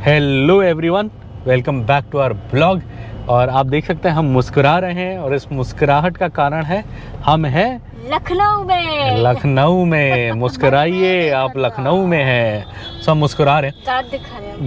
Hello everyone, welcome back to our blog. और आप देख सकते हैं हम मुस्कुरा रहे हैं और इस मुस्कुराहट का कारण है हम हैं लखनऊ में। मुस्कुराइए, आप लखनऊ में हैं। सब मुस्कुरा रहे हैं,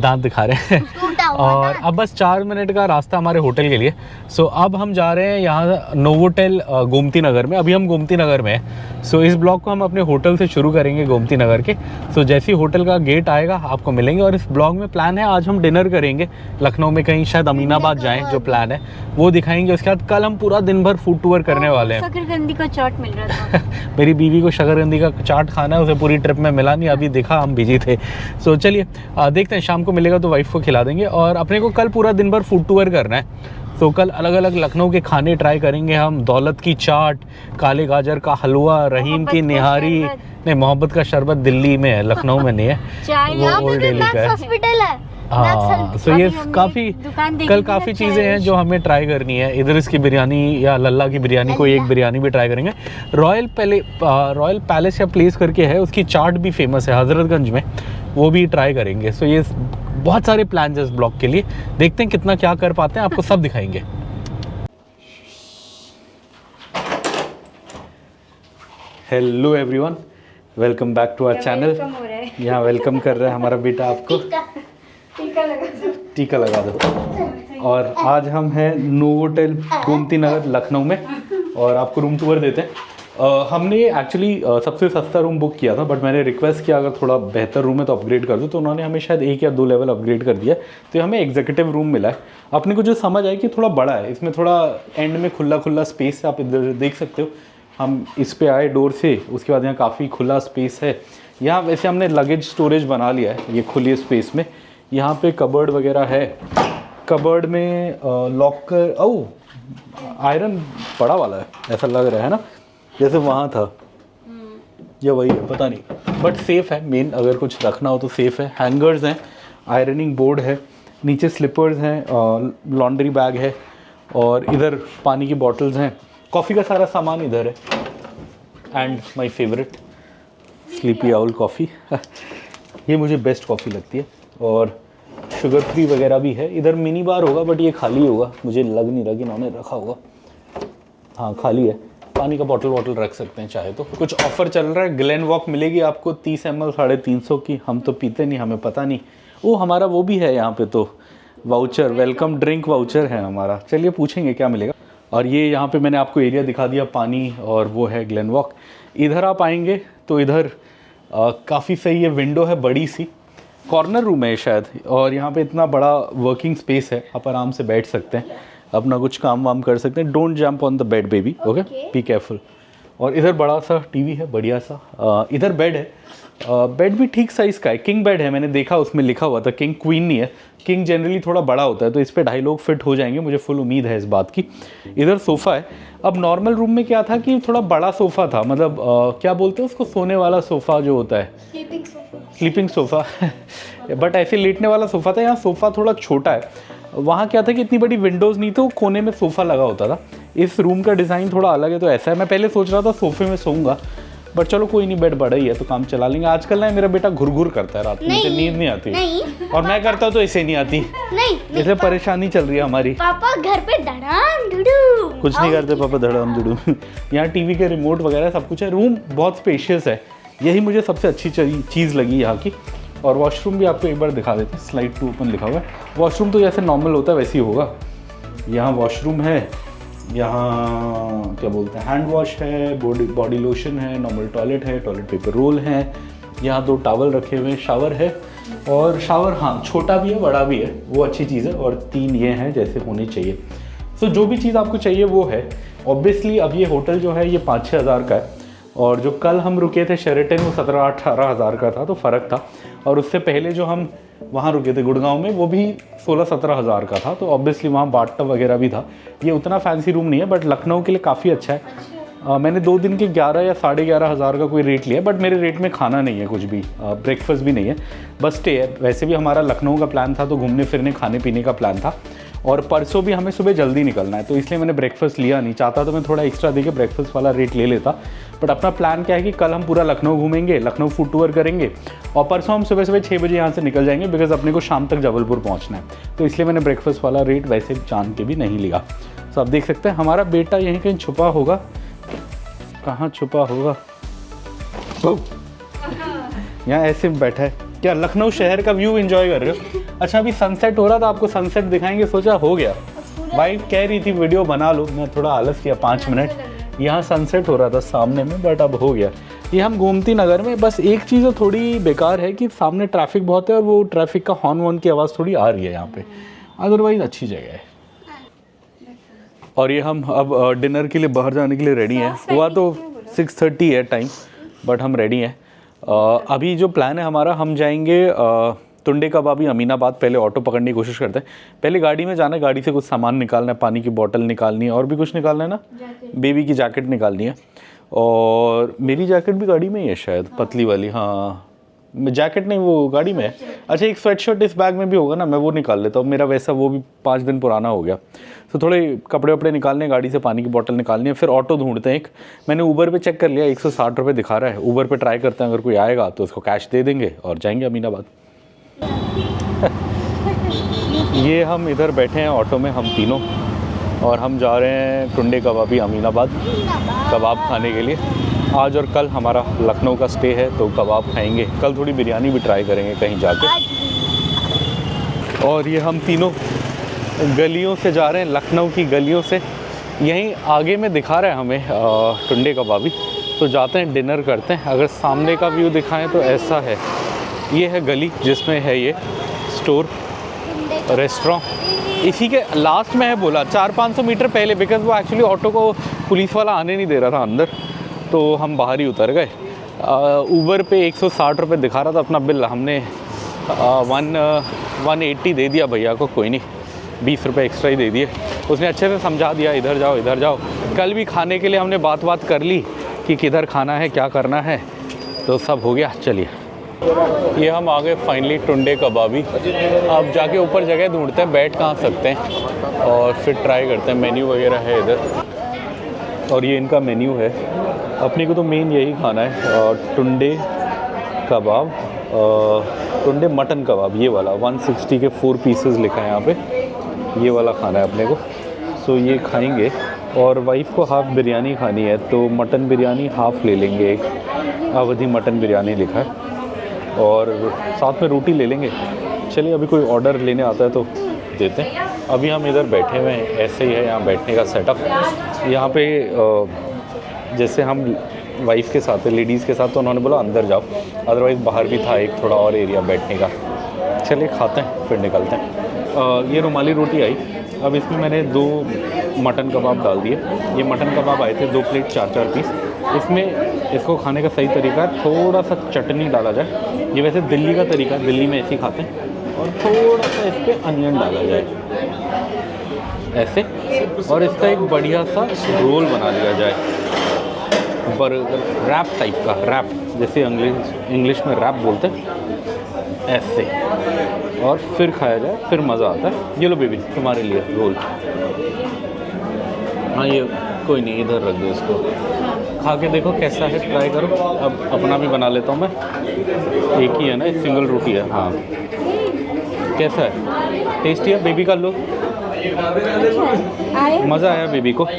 दांत दिखा रहे हैं। और अब बस 4 मिनट का रास्ता हमारे होटल के लिए। सो अब हम जा रहे हैं यहाँ नोवोटेल गोमती नगर में। अभी हम गोमती नगर में हैं। सो इस ब्लॉग को हम अपने होटल से शुरू करेंगे गोमती नगर के। सो जैसे ही होटल का गेट आएगा आपको मिलेंगे। और इस ब्लॉग में प्लान है आज हम डिनर करेंगे लखनऊ में, कहीं शायद अमीनाबाद जाएं, जो प्लान है वो दिखाएंगे। उसके बाद कल हम पूरा दिन भर फूड टूर करने वाले हैं। शकरकंदी का चाट मिल रहा था। मेरी बीवी को शकरकंदी का चाट खाना है, उसे पूरी ट्रिप में मिला नहीं, अभी देखा हम बिजी थे। सो चलिए देखते हैं, शाम को मिलेगा तो वाइफ को खिला देंगे। और अपने को कल पूरा दिन भर फूड टूर करना है। तो कल अलग अलग लखनऊ के खाने ट्राई करेंगे हम। दौलत की चाट, काले गाजर का हलवा, रहीम की निहारी, नहीं मोहब्बत का शरबत दिल्ली में है, लखनऊ में नहीं है, वो ओल्ड दिल्ली का है। हाँ, सो ये कल काफ़ी चीज़ें हैं जो हमें ट्राई करनी है। इधर इसकी बिरयानी या लल्ला की बिरयानी, कोई एक बिरयानी भी ट्राई करेंगे। रॉयल पैलेस या प्लेस करके है, उसकी चाट भी फेमस है हज़रतगंज में, वो भी ट्राई करेंगे। सो ये बहुत सारे प्लान है इस ब्लॉग के लिए। देखते हैं कितना क्या कर पाते हैं, आपको सब दिखाएंगे। Hello everyone, welcome back to our channel. यहाँ वेलकम कर रहा है हमारा बेटा आपको। टीका लगा दो। और आज हम हैं नोवोटेल गोमती नगर लखनऊ में और आपको रूम टूर देते हैं। हमने एक्चुअली सबसे सस्ता रूम बुक किया था, बट मैंने रिक्वेस्ट किया अगर थोड़ा बेहतर रूम है तो अपग्रेड कर दो, तो उन्होंने हमें शायद 1 या 2 लेवल अपग्रेड कर दिया। तो हमें एग्जीक्यूटिव रूम मिला है। अपने को जो समझ आया कि थोड़ा बड़ा है, इसमें थोड़ा एंड में खुला स्पेस है, आप इधर देख सकते हो। हम इस पे आए डोर से, उसके बाद यहाँ काफ़ी खुला स्पेस है। यहाँ वैसे हमने लगेज स्टोरेज बना लिया है ये खुली स्पेस में। यहाँ पे कबर्ड वगैरह है। कबर्ड में लॉकर, आयरन बड़ा वाला है, ऐसा लग रहा है ना, जैसे वहाँ था या वही है, पता नहीं, बट सेफ़ है। मेन अगर कुछ रखना हो तो सेफ़ है। हैंगर्स हैं, आयरनिंग बोर्ड है, नीचे स्लिपर्स हैं, लॉन्ड्री बैग है, और इधर पानी की बॉटल्स हैं। कॉफ़ी का सारा सामान इधर है। And my favourite sleepy owl coffee ये मुझे बेस्ट कॉफ़ी लगती है। और शुगर फ्री वगैरह भी है। इधर मिनी बार होगा, बट ये खाली होगा, मुझे लग नहीं रहा कि इन्होंने रखा होगा। हाँ, खाली है। पानी का बॉटल रख सकते हैं चाहे तो। कुछ ऑफ़र चल रहा है, ग्लेन वॉक मिलेगी आपको 30 ml 350 की। हम तो पीते नहीं, हमें पता नहीं। हमारा वो भी है यहाँ पे तो वाउचर, वेलकम ड्रिंक वाउचर है हमारा। चलिए पूछेंगे क्या मिलेगा। और ये यहाँ पे मैंने आपको एरिया दिखा दिया, पानी, और वो है ग्लेन वॉक। इधर आप आएंगे तो इधर काफ़ी सही है, विंडो है बड़ी सी, कॉर्नर रूम है शायद। और यहाँ पे इतना बड़ा वर्किंग स्पेस है, आप आराम से बैठ सकते हैं, अपना कुछ काम वाम कर सकते हैं। Don't jump on the bed baby, okay, be careful. और इधर बड़ा सा टीवी है, बढ़िया सा। इधर बेड है, बेड भी ठीक साइज़ का है, किंग बेड है। मैंने देखा उसमें लिखा हुआ था, किंग क्वीन नहीं है। किंग जनरली थोड़ा बड़ा होता है, तो इस पर 2.5 लोग फिट हो जाएंगे, मुझे फुल उम्मीद है इस बात की। इधर सोफ़ा है। अब नॉर्मल रूम में क्या था कि थोड़ा बड़ा सोफ़ा था, मतलब क्या बोलते हैं उसको, सोने वाला सोफ़ा जो होता है, स्लीपिंग सोफ़ा बट ऐसे लेटने वाला सोफ़ा था। यहाँ सोफ़ा थोड़ा छोटा है। वहाँ क्या था कि इतनी बड़ी विंडोज़ नहीं, तो कोने में सोफ़ा लगा होता था। इस रूम का डिज़ाइन थोड़ा अलग है, तो ऐसा है। मैं पहले सोच रहा था सोफ़े में सोऊंगा, बट चलो कोई नहीं, बेड बड़ा ही है तो काम चला लेंगे। आजकल ना मेरा बेटा घुर करता है रात में, मुझे नींद नहीं आती। नहीं। और मैं करता हूँ तो इसे नहीं आती। नहीं, इसे परेशानी चल रही है हमारी। पापा घर पे धड़ाम धुडू कुछ नहीं करते पापा, धड़ाम धुडू यहाँ टीवी के रिमोट वगैरह सब कुछ है। रूम बहुत स्पेशियस है, यही मुझे सबसे अच्छी चीज़ लगी यहाँ की। और वॉशरूम भी आपको एक बार दिखा देते हैं, स्लाइड टू ओपन लिखा हुआ है। वॉशरूम तो जैसे नॉर्मल होता है वैसे ही होगा। यहाँ वॉशरूम है, यहाँ क्या बोलते हैं, हैंड वॉश है, बॉडी लोशन है, नॉर्मल टॉयलेट है, टॉयलेट पेपर रोल है, यहाँ 2 टॉवल रखे हुए हैं, शावर है। और शावर हाँ छोटा भी है बड़ा भी है, वो अच्छी चीज़ है। और 3 ये हैं जैसे होने चाहिए। सो जो भी चीज़ आपको चाहिए वो है। ऑब्वियसली अब ये होटल जो है ये 5-6 हज़ार का है, और जो कल हम रुके थे शेरेटन वो 17-18 हज़ार का था, तो फ़र्क था। और उससे पहले जो हम वहाँ रुके थे गुड़गांव में, वो भी 16-17 हज़ार का था, तो ऑब्वियसली वहाँ बाथटब वगैरह भी था। ये उतना फैंसी रूम नहीं है, बट लखनऊ के लिए काफ़ी अच्छा है। मैंने 2 दिन के 11 या 11.5 हज़ार का कोई रेट लिया, बट मेरे रेट में खाना नहीं है कुछ भी, ब्रेकफास्ट भी नहीं है, बस स्टे है। वैसे भी हमारा लखनऊ का प्लान था, तो घूमने फिरने खाने पीने का प्लान था। और परसों भी हमें सुबह जल्दी निकलना है, तो इसलिए मैंने ब्रेकफास्ट लिया नहीं। चाहता तो मैं थोड़ा एक्स्ट्रा देके ब्रेकफास्ट वाला रेट ले लेता, बट अपना प्लान क्या है कि कल हम पूरा लखनऊ घूमेंगे, लखनऊ फूड टूर करेंगे और परसों हम सुबह 6 बजे यहाँ से निकल जाएंगे, बिकॉज अपने को शाम तक जबलपुर पहुँचना है। तो इसलिए मैंने ब्रेकफास्ट वाला रेट वैसे जान के भी नहीं लिया। तो आप देख सकते हैं हमारा बेटा यहीं कहीं छुपा होगा। कहाँ छुपा होगा? यहाँ ऐसे बैठा है। क्या लखनऊ शहर का व्यू एंजॉय कर रहे हो? अच्छा, अभी सनसेट हो रहा था, आपको सनसेट दिखाएंगे, सोचा हो गया। वाइफ कह रही थी वीडियो बना लो, मैं थोड़ा आलस किया 5 मिनट। यहाँ सनसेट हो रहा था सामने में, बट अब हो गया। ये हम गोमती नगर में, बस एक चीज़ थोड़ी बेकार है कि सामने ट्रैफिक बहुत है और वो ट्रैफिक का हॉर्न वॉर्न की आवाज़ थोड़ी आ रही है यहाँ पे, अदरवाइज़ अच्छी जगह है। और ये हम अब डिनर के लिए बाहर जाने के लिए रेडी हैं। हुआ तो 6:30 है टाइम, बट हम रेडी हैं। अभी जो प्लान है हमारा, हम जाएंगे टुंडे कबाबी अमीनाबाद। पहले ऑटो पकड़ने की कोशिश करते हैं, पहले गाड़ी में जाना है, गाड़ी से कुछ सामान निकालना है, पानी की बोतल निकालनी है और भी कुछ निकालना है ना, बेबी की जैकेट निकालनी है। और मेरी जैकेट भी गाड़ी में ही है शायद, पतली वाली। हाँ, जैकेट नहीं, वो गाड़ी में है। अच्छा, एक स्वेट शर्ट इस बैग में भी होगा ना, मैं वो निकाल लेता हूँ, मेरा वैसा वो भी 5 दिन पुराना हो गया। तो थोड़े कपड़े वपड़े निकालने, गाड़ी से पानी की बोतल निकालनी है, फिर ऑटो ढूंढते हैं एक। मैंने ऊबर पे चेक कर लिया, 160 रुपये दिखा रहा है। ऊबर पे ट्राई करते हैं, अगर कोई आएगा तो उसको कैश दे देंगे और जाएंगे अमीनाबाद। ये हम इधर बैठे हैं ऑटो में, हम तीनों, और हम जा रहे हैं टुंडे कबाबी अमीनाबाद कबाब खाने के लिए। आज और कल हमारा लखनऊ का स्टे है, तो कबाब खाएंगे। कल थोड़ी बिरयानी भी ट्राई करेंगे कहीं जाके। और ये हम तीनों गलियों से जा रहे हैं, लखनऊ की गलियों से। यहीं आगे में दिखा रहा है हमें टुंडे कबाबी, तो जाते हैं, डिनर करते हैं। अगर सामने का व्यू दिखाएं तो ऐसा है, ये है गली जिसमें है ये स्टोर, रेस्टोरेंट। इसी के लास्ट में है, बोला 400-500 मीटर पहले, बिकॉज वो एक्चुअली ऑटो को पुलिस वाला आने नहीं दे रहा था अंदर, तो हम बाहर ही उतर गए। ऊबर पे 160 रुपये दिखा रहा था अपना बिल, हमने 180 दे दिया भैया को, कोई नहीं, 20 रुपये एक्स्ट्रा ही दे दिए। उसने अच्छे से समझा दिया, इधर जाओ इधर जाओ। कल भी खाने के लिए हमने बात कर ली कि किधर खाना है, क्या करना है, तो सब हो गया। चलिए, ये हम आ गए फाइनली टुंडे कबाबी। अब जाके ऊपर जगह ढूंढते हैं, बैठ कहाँ सकते हैं और फिर ट्राई करते हैं। मेन्यू वगैरह है इधर, और ये इनका मेन्यू है। अपने को तो मेन यही खाना है, टुंडे कबाब, टुंडे मटन कबाब, ये वाला 160 के 4 पीसेस लिखा है यहाँ पे, ये वाला खाना है अपने को। सो ये खाएंगे, और वाइफ को हाफ़ बिरयानी खानी है, तो मटन बिरयानी हाफ़ ले लेंगे, एक अवधी मटन बिरयानी लिखा है, और साथ में रोटी ले लेंगे। चलिए, अभी कोई ऑर्डर लेने आता है तो देते हैं। अभी हम इधर बैठे हुए हैं, ऐसे ही है यहाँ बैठने का सेटअप। यहाँ पे जैसे हम वाइफ के साथ है, लेडीज़ के साथ, तो उन्होंने बोला अंदर जाओ, अदरवाइज़ बाहर भी था एक थोड़ा और एरिया बैठने का। चलिए खाते हैं, फिर निकलते हैं। ये रुमाली रोटी आई, अब इसमें मैंने 2 मटन कबाब डाल दिए। ये मटन कबाब आए थे 2 प्लेट 4-4 पीस। इसमें इसको खाने का सही तरीका है, थोड़ा सा चटनी डाला जाए। ये वैसे दिल्ली का तरीका है, दिल्ली में ऐसे ही खाते हैं, और थोड़ा सा इस पर अनियन डाला जाए ऐसे, और इसका एक बढ़िया सा रोल बना लिया जाए, बर्गर रैप टाइप का, रैप जैसे इंग्लिश में रैप बोलते हैं, ऐसे, और फिर खाया जाए, फिर मज़ा आता है। ये लो बेबी, तुम्हारे लिए रोल। हाँ, ये कोई नहीं, इधर रख दो इसको, खा के देखो कैसा है, ट्राई करो। अब अपना भी बना लेता हूँ मैं, एक ही है ना, सिंगल रोटी है। हाँ, कैसा है, टेस्टी है? बेबी का लो, मज़ा आया बेबी को? हाँ,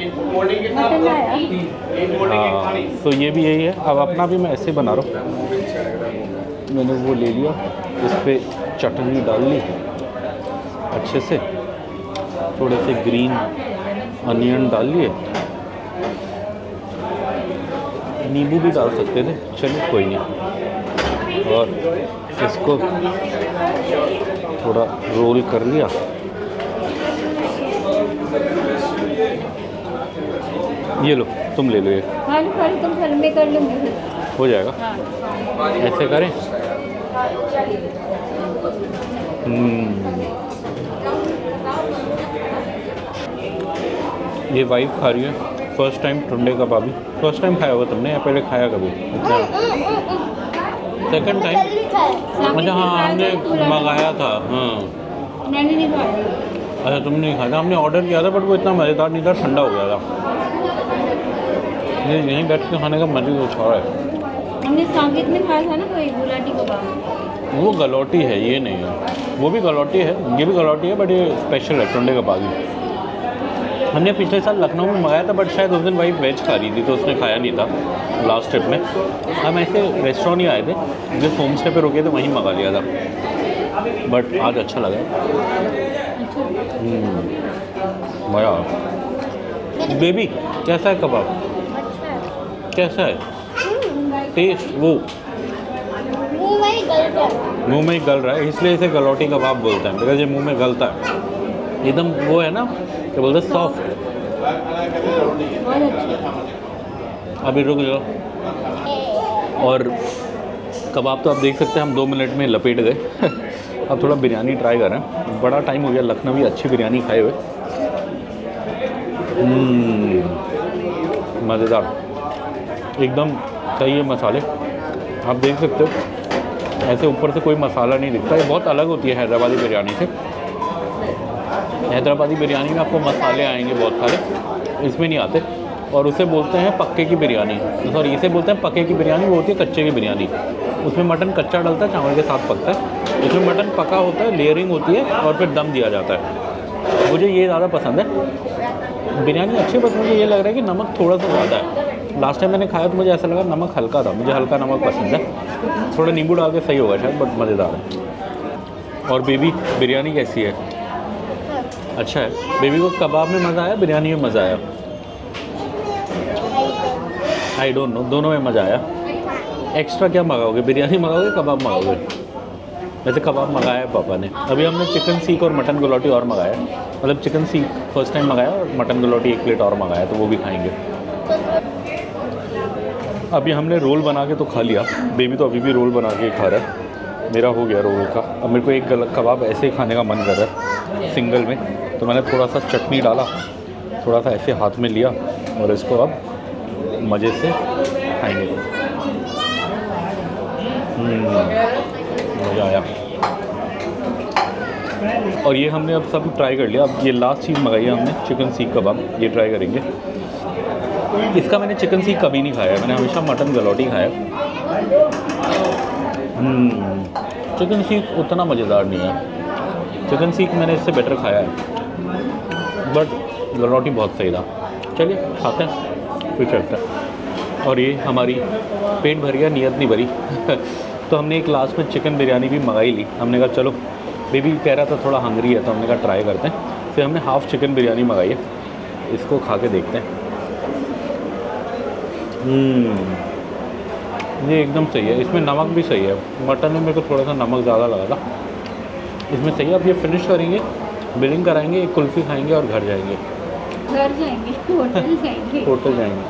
तो ये भी यही है। अब अपना भी मैं ऐसे बना रहा हूँ, मैंने वो ले लिया, इस पर चटनी डाल ली अच्छे से, थोड़े से ग्रीन अनियन डाल लिए, नींबू भी डाल सकते थे, चलिए कोई नहीं। और इसको थोड़ा रोल कर लिया, ये लो, तुम ले लो ये। हाँ, तुम घर में कर लूँगी, हो जाएगा। हाँ। ऐसे करें। ये वाइफ खा रही है फर्स्ट टाइम टुंडे कबाबी। फर्स्ट टाइम खाया होगा तुमने या पहले खाया कभी? अच्छा, सेकंड टाइम। अच्छा हाँ, हमने मंगाया था। हाँ, मैंने नहीं खाया। अच्छा तुमने नहीं खाया था, हमने ऑर्डर किया था बट वो इतना मज़ेदार नहीं था, ठंडा हो गया था। ये यहीं बैठ के खाने का मज़ा कुछ और है। हमने सांगीत में खाया था ना कोई गुलाटी कबाब। वो गलौटी है, ये नहीं है। वो भी गलौटी है, ये भी गलौटी है, बट ये स्पेशल है टुंडे कबाब ही। हमने पिछले साल लखनऊ में मंगाया था बट शायद उस दिन वाइफ वेज खा रही थी तो उसने खाया नहीं था लास्ट ट्रिप में। हम ऐसे रेस्टोरेंट ही आए थे, जिस होम स्टे पे रुके थे वहीं मंगा लिया था, बट आज अच्छा लगा। मज़ा। बेबी कैसा है कबाब? कैसा है टेस्ट? वो मुंह में ही गल रहा है इसलिए इसे गलौटी कबाब बोलते हैं, बिकॉज ये मुंह में गलता है एकदम। वो है ना क्या बोलते हैं, सॉफ्ट। अभी रुक जाओ। और कबाब तो आप देख सकते हैं हम 2 मिनट में लपेट गए। अब थोड़ा बिरयानी ट्राई करें, बड़ा टाइम हो गया लखनवी अच्छी बिरयानी खाए हुए। मज़ेदार एकदम सही है मसाले, आप देख सकते हो ऐसे ऊपर से कोई मसाला नहीं दिखता। ये बहुत अलग होती है हैदराबादी बिरयानी से। हैदराबादी बिरयानी में आपको मसाले आएंगे बहुत सारे, इसमें नहीं आते। और उसे बोलते हैं पक्के की बिरयानी, सॉरी इसे बोलते हैं पक्के की बिरयानी। वो होती है कच्चे की बिरयानी, उसमें मटन कच्चा डलता है, चावल के साथ पकता है। इसमें मटन पका होता है, लेयरिंग होती है और फिर दम दिया जाता है। मुझे ये ज़्यादा पसंद है बिरयानी अच्छी, बस मुझे ये लग रहा है कि नमक थोड़ा सा ज़्यादा है। लास्ट टाइम मैंने खाया तो मुझे ऐसा लगा नमक हल्का था, मुझे हल्का नमक पसंद है। थोड़ा नींबू डाल के सही होगा शायद, बट मज़ेदार है। और बेबी बिरयानी कैसी है? अच्छा है। बेबी को कबाब में मज़ा आया, बिरयानी में मज़ा आया? आई डोंट नो, दोनों में मज़ा आया। एक्स्ट्रा क्या मंगाओगे, बिरयानी मंगाओगे कबाब मंगाओगे? वैसे कबाब मंगाया है पापा ने। अभी हमने चिकन सीख और मटन गलौटी और मंगाया, मतलब चिकन सीख फर्स्ट टाइम मंगाया और मटन गलौटी 1 प्लेट और मंगाया, तो वो भी खाएंगे। अभी हमने रोल बना के तो खा लिया, बेबी तो अभी भी रोल बना के खा रहा है। मेरा हो गया रोल का। अब मेरे को एक कबाब ऐसे ही खाने का मन कर रहा है सिंगल में, तो मैंने थोड़ा सा चटनी डाला, थोड़ा सा ऐसे हाथ में लिया और इसको अब मज़े से खाएंगे। मज़ा आया। और ये हमने अब सब ट्राई कर लिया। अब ये लास्ट चीज़ मंगाई है हमने, चिकन सीख कबाब, ये ट्राई करेंगे। इसका मैंने चिकन सीख कभी नहीं खाया, मैंने हमेशा मटन गलौटी खाया। चिकन सीख उतना मज़ेदार नहीं है, चिकन सीख मैंने इससे बेटर खाया है, बट गलौटी बहुत सही था। चलिए खाते हैं, फिर चलते हैं। और ये हमारी पेट भर गया, नीयत नहीं भरी। तो हमने एक लास्ट में चिकन बिरयानी भी मंगाई ली। हमने कहा चलो, बेबी कह रहा था थोड़ा हंग्री है, तो हमने कहा ट्राई करते हैं। फिर हमने हाफ़ चिकन बिरयानी मंगाई है, इसको खा के देखते हैं। ये एकदम सही है, इसमें नमक भी सही है। मटन में मेरे को थोड़ा सा नमक ज़्यादा लगा था, इसमें सही है। अब ये फिनिश करेंगे, बिलिंग कराएंगे, एक कुल्फ़ी खाएंगे और घर जाएंगे। घर जाएंगे, होटल जाएंगे। होटल जाएंगे।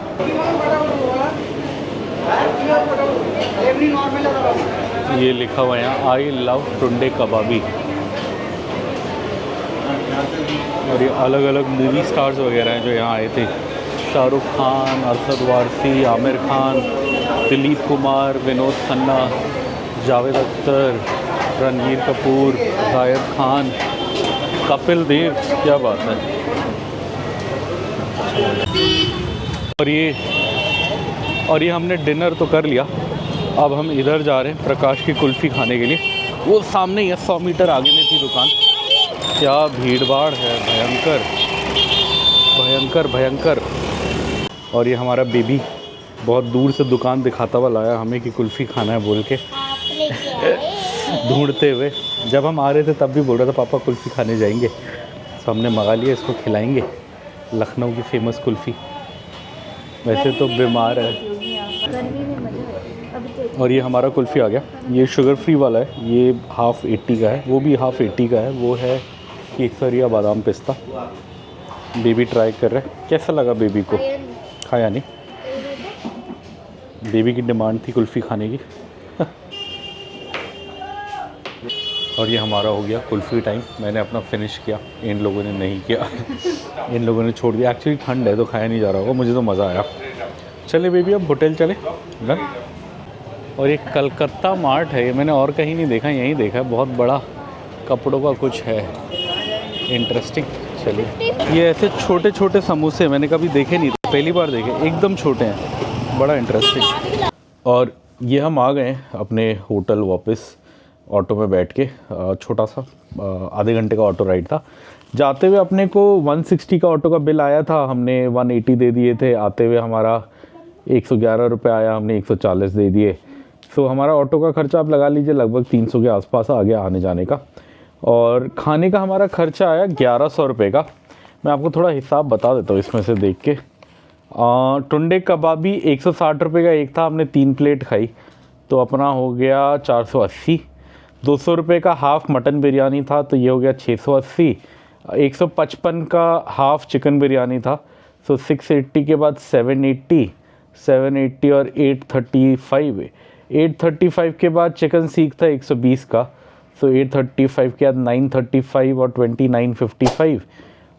ये लिखा हुआ है यहाँ, आई लव टुंडे कबाबी। और ये अलग अलग मूवी स्टार्स वगैरह हैं जो यहाँ आए थे। शाहरुख खान, अरशद वारसी, आमिर खान, दिलीप कुमार, विनोद खन्ना, जावेद अख्तर, रणबीर कपूर, शाहिद खान, कपिल देव। क्या बात है। और ये हमने डिनर तो कर लिया। अब हम इधर जा रहे हैं प्रकाश की कुल्फ़ी खाने के लिए। वो सामने ही है, 100 मीटर आगे में थी दुकान। क्या भीड़ भाड़ है, भयंकर भयंकर भयंकर। और ये हमारा बेबी बहुत दूर से दुकान दिखाता हुआ लाया हमें कि कुल्फ़ी खाना है बोल के, ढूंढते हुए। जब हम आ रहे थे तब भी बोल रहा था पापा कुल्फ़ी खाने जाएंगे, तो हमने मंगा लिया, इसको खिलाएंगे लखनऊ की फ़ेमस कुल्फ़ी। वैसे तो बीमार है। और ये हमारा कुल्फ़ी आ गया। ये शुगर फ्री वाला है, ये हाफ़ 80 का है, वो भी हाफ़ 80 का है। वो है केसरिया बादाम पिस्ता। बेबी ट्राई कर रहा है, कैसा लगा बेबी को? खाया नहीं, बेबी की डिमांड थी कुल्फ़ी खाने की। और ये हमारा हो गया कुल्फ़ी टाइम। मैंने अपना फिनिश किया, इन लोगों ने नहीं किया। इन लोगों ने छोड़ दिया। एक्चुअली ठंड है तो खाया नहीं जा रहा होगा, मुझे तो मज़ा आया। चले बेबी अब होटल चले डन। और ये कलकत्ता मार्ट है, ये मैंने और कहीं नहीं देखा, यहीं देखा है। बहुत बड़ा कपड़ों का कुछ है। इंटरेस्टिंग। चलिए, ये ऐसे छोटे छोटे समोसे मैंने कभी देखे नहीं थे, पहली बार देखे, एकदम छोटे हैं, बड़ा इंटरेस्टिंग। और ये हम आ गए अपने होटल वापस ऑटो में बैठ के। छोटा सा आधे घंटे का ऑटो राइड था। जाते हुए अपने को 160 का ऑटो का बिल आया था, हमने 180 दे दिए थे। आते हुए हमारा 111 रुपये आया, हमने 140 दे दिए। सो हमारा ऑटो का खर्चा आप लगा लीजिए लगभग 300 के आसपास आ गया आने जाने का। और खाने का हमारा खर्चा आया 1100 रुपये का। मैं आपको थोड़ा हिसाब बता देता हूँ इसमें से देख के। टुंडे कबाबी 160 रुपये का एक था, हमने 3 प्लेट खाई तो अपना हो गया 480। 200 रुपये का हाफ़ मटन बिरयानी था तो ये हो गया 680। 155 का हाफ़ चिकन बिरयानी था, सो 680 के बाद 780 और 835 के बाद चिकन सीख था 120 का, सो 835 के बाद 935 और 2955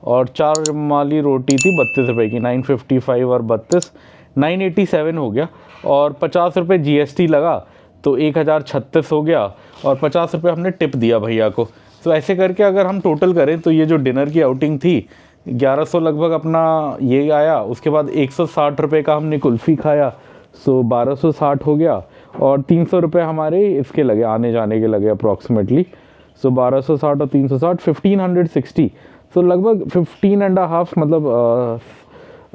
और 4 रुमाली रोटी थी 32 रुपये की, 955 और 32 987 हो गया। और 50 रुपये GST लगा तो 1036 हो गया और 50 रुपये हमने टिप दिया भैया को। तो ऐसे करके अगर हम टोटल करें तो ये जो डिनर की आउटिंग थी 1100 लगभग अपना ये आया। उसके बाद 160 रुपये का हमने कुल्फ़ी खाया, सो 1260 हो गया। और 300 रुपये हमारे इसके लगे, आने जाने के लगे अप्रॉक्सीमेटली। सो 1260 और 360 1560, सो लगभग 15.5 मतलब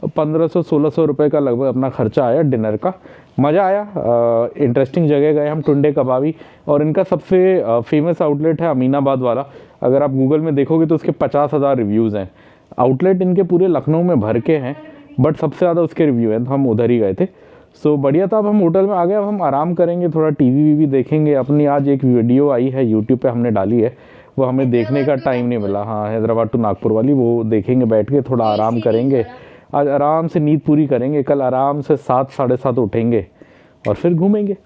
1500-1600 रुपये का लगभग अपना खर्चा आया डिनर का। मज़ा आया, इंटरेस्टिंग जगह गए हम टुंडे कबाबी। और इनका सबसे फेमस आउटलेट है अमीनाबाद वाला। अगर आप गूगल में देखोगे तो उसके 50,000 रिव्यूज़ हैं। आउटलेट इनके पूरे लखनऊ में भर के हैं, बट सबसे ज़्यादा उसके रिव्यू हैं, तो हम उधर ही गए थे। सो बढ़िया था। अब हम होटल में आ गए, अब हम आराम करेंगे, थोड़ा टीवी देखेंगे। अपनी आज एक वीडियो आई है यूट्यूब पे, हमने डाली है, वो हमें देखने का टाइम नहीं मिला। हाँ, हैदराबाद टू नागपुर वाली, वो देखेंगे बैठ के, थोड़ा आराम करेंगे। आज आराम से नींद पूरी करेंगे, कल आराम से 7 साढ़े 7 उठेंगे और फिर घूमेंगे।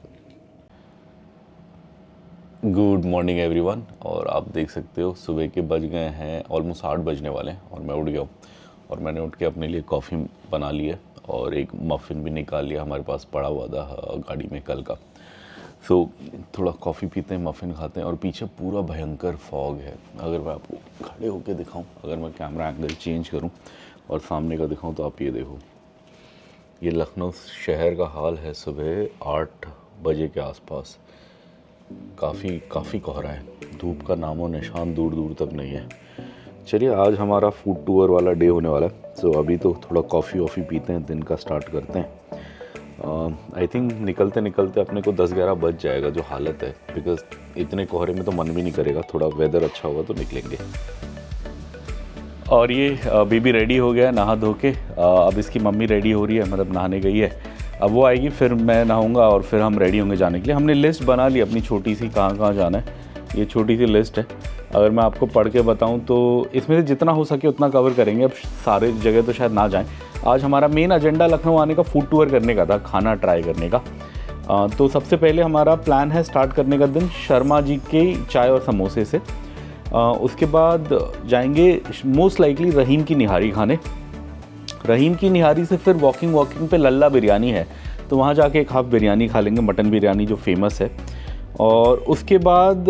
Good morning everyone. और आप देख सकते हो सुबह के बज गए हैं ऑलमोस्ट 8 बजने वाले हैं और मैं उठ गया हूँ। और मैंने उठ के अपने लिए कॉफ़ी बना ली है और एक मफ़िन भी निकाल लिया, हमारे पास पड़ा हुआ था गाड़ी में कल का। सो थोड़ा कॉफ़ी पीते हैं, मफ़िन खाते हैं। और पीछे पूरा भयंकर फॉग है। अगर मैं आपको खड़े होकर दिखाऊं, अगर मैं कैमरा एंगल चेंज करूं और सामने का दिखाऊं तो आप ये देखो, ये लखनऊ शहर का हाल है सुबह 8 बजे के आसपास। काफ़ी कोहरा है, धूप का नामो निशान दूर दूर तक नहीं है। चलिए, आज हमारा फूड टूर वाला डे होने वाला है। सो अभी तो थोड़ा कॉफ़ी पीते हैं, दिन का स्टार्ट करते हैं। आई थिंक निकलते अपने को 10-11 बज जाएगा जो हालत है, बिकॉज इतने कोहरे में तो मन भी नहीं करेगा। थोड़ा वेदर अच्छा होगा तो निकलेंगे। और ये बेबी रेडी हो गया है नहा धो के। अब इसकी मम्मी रेडी हो रही है, मतलब नहाने गई है। अब वो आएगी, फिर मैं नहाऊंगा और फिर हम रेडी होंगे जाने के लिए। हमने लिस्ट बना ली अपनी छोटी सी, कहाँ जाना है। ये छोटी सी लिस्ट है, अगर मैं आपको पढ़ के बताऊं तो इसमें से जितना हो सके उतना कवर करेंगे। अब सारे जगह तो शायद ना जाएं। आज हमारा मेन एजेंडा लखनऊ आने का फूड टूर करने का था, खाना ट्राई करने का। तो सबसे पहले हमारा प्लान है स्टार्ट करने का दिन शर्मा जी के चाय और समोसे से। उसके बाद जाएंगे मोस्ट लाइकली रहीम की निहारी खाने। रहीम की निहारी से फिर वॉकिंग पे लल्ला बिरयानी है, तो वहाँ जाके एक हाफ बिरयानी खा लेंगे, मटन बिरयानी जो फेमस है। और उसके बाद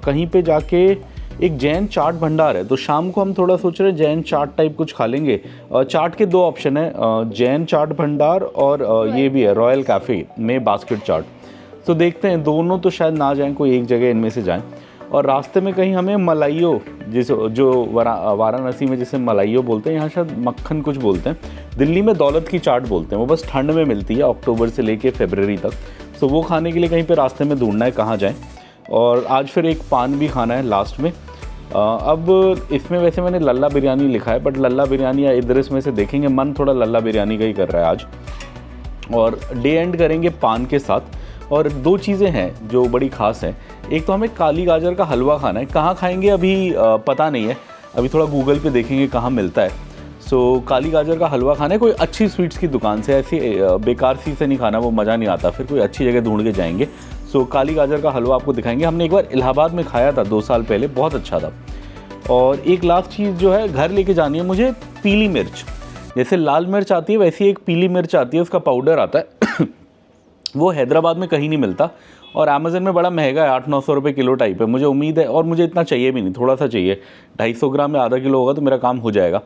कहीं पे जाके एक जैन चाट भंडार है, तो शाम को हम थोड़ा सोच रहे हैं जैन चाट टाइप कुछ खा लेंगे। चाट के 2 ऑप्शन है, जैन चाट भंडार और ये भी है रॉयल कैफ़े में बास्केट चाट। तो देखते हैं, दोनों तो शायद ना जाएं, कोई एक जगह इनमें से जाएं। और रास्ते में कहीं हमें मलाइयो, जो वाराणसी में जिसे मलाइयो बोलते हैं, यहाँ शायद मक्खन कुछ बोलते हैं, दिल्ली में दौलत की चाट बोलते हैं। वो बस ठंड में मिलती है, अक्टूबर से लेके फरवरी तक। तो वो खाने के लिए कहीं पे रास्ते में ढूंढना है कहाँ जाएं। और आज फिर एक पान भी खाना है लास्ट में। अब इसमें वैसे मैंने लल्ला बिरयानी लिखा है, बट लल्ला बिरयानी या इधर इसमें से देखेंगे, मन थोड़ा लल्ला बिरयानी का ही कर रहा है आज। और डे एंड करेंगे पान के साथ। और 2 चीज़ें हैं जो बड़ी ख़ास हैं। एक तो हमें काली गाजर का हलवा खाना है, कहाँ खाएंगे अभी पता नहीं है, अभी थोड़ा गूगल पे देखेंगे कहाँ मिलता है। सो काली गाजर का हलवा खाना है कोई अच्छी स्वीट्स की दुकान से, ऐसी बेकार सी से नहीं खाना, वो मज़ा नहीं आता, फिर कोई अच्छी जगह ढूंढ के जाएंगे। सो काली गाजर का हलवा आपको दिखाएंगे। हमने एक बार इलाहाबाद में खाया था 2 साल पहले, बहुत अच्छा था। और एक लास्ट चीज़ जो है घर लेके जानी है मुझे, पीली मिर्च। जैसे लाल मिर्च आती है वैसी एक पीली मिर्च आती है, उसका पाउडर आता है वो हैदराबाद में कहीं नहीं मिलता। और अमेज़न में बड़ा महंगा है, 800-900 रुपये किलो टाइप है। मुझे उम्मीद है, और मुझे इतना चाहिए भी नहीं, थोड़ा सा चाहिए, 250 ग्राम या आधा किलो होगा तो मेरा काम हो जाएगा।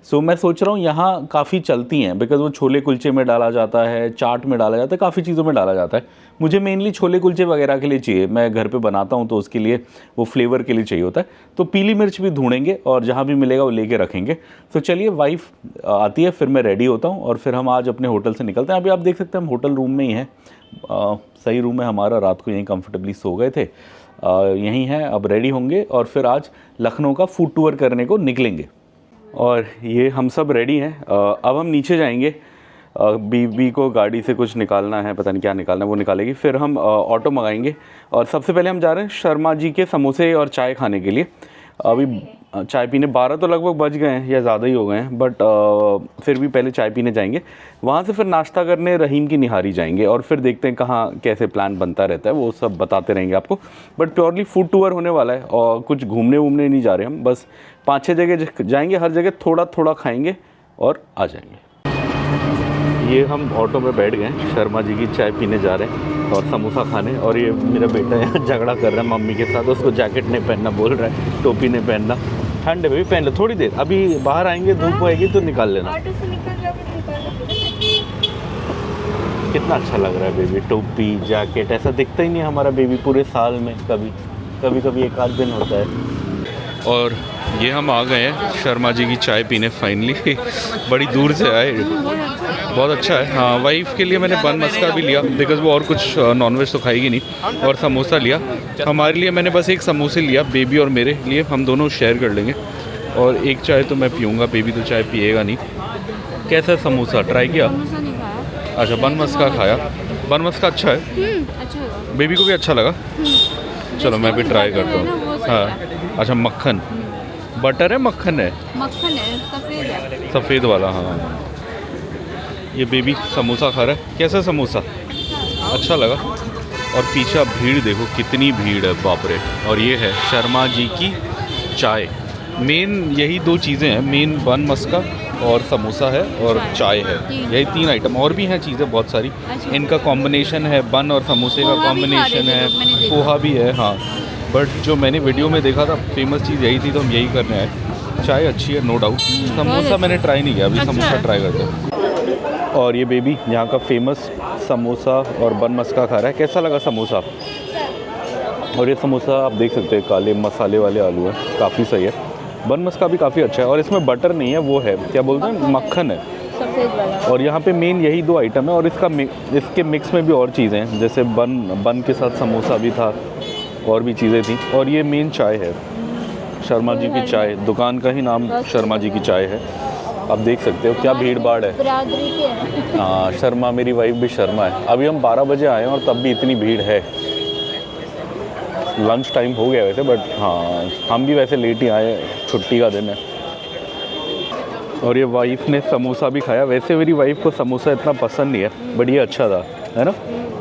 सो मैं सोच रहा हूँ यहाँ काफ़ी चलती हैं, बिकॉज़ वो छोले कुलचे में डाला जाता है, चाट में डाला जाता है, काफ़ी चीज़ों में डाला जाता है। मुझे मेनली छोले कुलचे वगैरह के लिए चाहिए, मैं घर पे बनाता हूँ तो उसके लिए वो फ्लेवर के लिए चाहिए होता है। तो पीली मिर्च भी ढूंढेंगे और जहाँ भी मिलेगा वो लेके रखेंगे। तो चलिए, वाइफ आती है, फिर मैं रेडी होता हूँ और फिर हम आज अपने होटल से निकलते हैं। अभी आप देख सकते हैं हम होटल रूम में ही हैं, सही रूम है हमारा, रात को यहीं कंफर्टेबली सो गए थे, यहीं हैं। अब रेडी होंगे और फिर आज लखनऊ का फूड टूर करने को निकलेंगे। और ये हम सब रेडी हैं। अब हम नीचे जाएंगे, बीवी को गाड़ी से कुछ निकालना है, पता नहीं क्या निकालना है, वो निकालेगी। फिर हम ऑटो मंगाएंगे और सबसे पहले हम जा रहे हैं शर्मा जी के समोसे और चाय खाने के लिए। अभी चाय पीने 12 तो लगभग बज गए हैं या ज़्यादा ही हो गए हैं, बट फिर भी पहले चाय पीने जाएंगे। वहाँ से फिर नाश्ता करने रहीम की निहारी जाएंगे और फिर देखते हैं कहाँ कैसे प्लान बनता रहता है, वो सब बताते रहेंगे आपको। बट प्योरली फूड टूर होने वाला है और कुछ घूमने वूमने नहीं जा रहे हम, बस 5-6 जगह जाएंगे, हर जगह थोड़ा थोड़ा खाएंगे और आ जाएंगे। ये हम ऑटो में बैठ गए, शर्मा जी की चाय पीने जा रहे हैं और समोसा खाने। और ये मेरा बेटा यहाँ झगड़ा कर रहा है मम्मी के साथ, उसको जैकेट नहीं पहनना बोल रहा है, टोपी नहीं पहनना। ठंड है बेबी, पहन लो थोड़ी देर, अभी बाहर आएंगे, धूप आएगी तो निकाल लेना। ऑटो से निकल जाओगे तो निकाल लो। कितना अच्छा लग रहा है बेबी, टोपी जैकेट, ऐसा दिखता ही नहीं हमारा बेबी पूरे साल में, कभी कभी एक आध दिन होता है। और ये हम आ गए हैं शर्मा जी की चाय पीने फाइनली। बड़ी दूर से आए, बहुत अच्छा है। हाँ, वाइफ के लिए मैंने बन मस्का भी लिया, बिकॉज़ वो और कुछ नॉनवेज तो खाएगी नहीं, और समोसा लिया। हमारे लिए मैंने बस एक समोसे लिया, बेबी और मेरे लिए, हम दोनों शेयर कर लेंगे। और एक चाय तो मैं पीऊँगा, बेबी तो चाय पिएगा नहीं। कैसा समोसा ट्राई किया? समोसा नहीं खाया। अच्छा, बन मस्का खाया। बन मस्का अच्छा है, अच्छा लगा। बेबी को भी अच्छा लगा। चलो मैं भी ट्राई करता हूँ। हाँ, अच्छा मक्खन, बटर है मक्खन है? मक्खन है, सफ़ेद है। सफ़ेद वाला, हाँ। ये बेबी समोसा खा रहा है, कैसा समोसा? अच्छा लगा। और पीछे भीड़ देखो, कितनी भीड़ है, बाप रे। और ये है शर्मा जी की चाय। मेन यही 2 चीज़ें हैं, मेन बन मस्का और समोसा है और चाय है, यही 3 आइटम। और भी हैं चीज़ें बहुत सारी, इनका कॉम्बिनेशन है, बन और समोसे का कॉम्बिनेशन है, पोहा भी है। हाँ, बट जो मैंने वीडियो में देखा था फेमस चीज़ यही थी, तो हम यही करने आए। चाय अच्छी है नो डाउट, समोसा मैंने ट्राई नहीं किया, अभी समोसा ट्राई करते हैं। और ये बेबी यहाँ का फेमस समोसा और बन मस्का खा रहा है। कैसा लगा समोसा? और ये समोसा आप देख सकते हैं, काले मसाले वाले आलू हैं, काफ़ी सही है। बन मस्का भी काफ़ी अच्छा है, और इसमें बटर नहीं है, वो है क्या बोलते हैं, मक्खन है, सफ़ेद वाला। और यहाँ पे मेन यही 2 आइटम है। और इसके मिक्स में भी और चीज़ें हैं, जैसे बन के साथ समोसा भी था, और भी चीज़ें थी। और ये मेन चाय है, शर्मा जी की चाय, दुकान का ही नाम शर्मा जी की चाय है। आप देख सकते हो क्या भीड़ भाड़ है। बिरादरी के हैं। हाँ, शर्मा, मेरी वाइफ भी शर्मा है। अभी हम 12 बजे आए हैं और तब भी इतनी भीड़ है। लंच टाइम हो गया वैसे, बट हाँ हम भी वैसे लेट ही आए, छुट्टी का दिन है। और ये वाइफ ने समोसा भी खाया। वैसे मेरी वाइफ को समोसा इतना पसंद नहीं है, बट ये अच्छा था, है ना,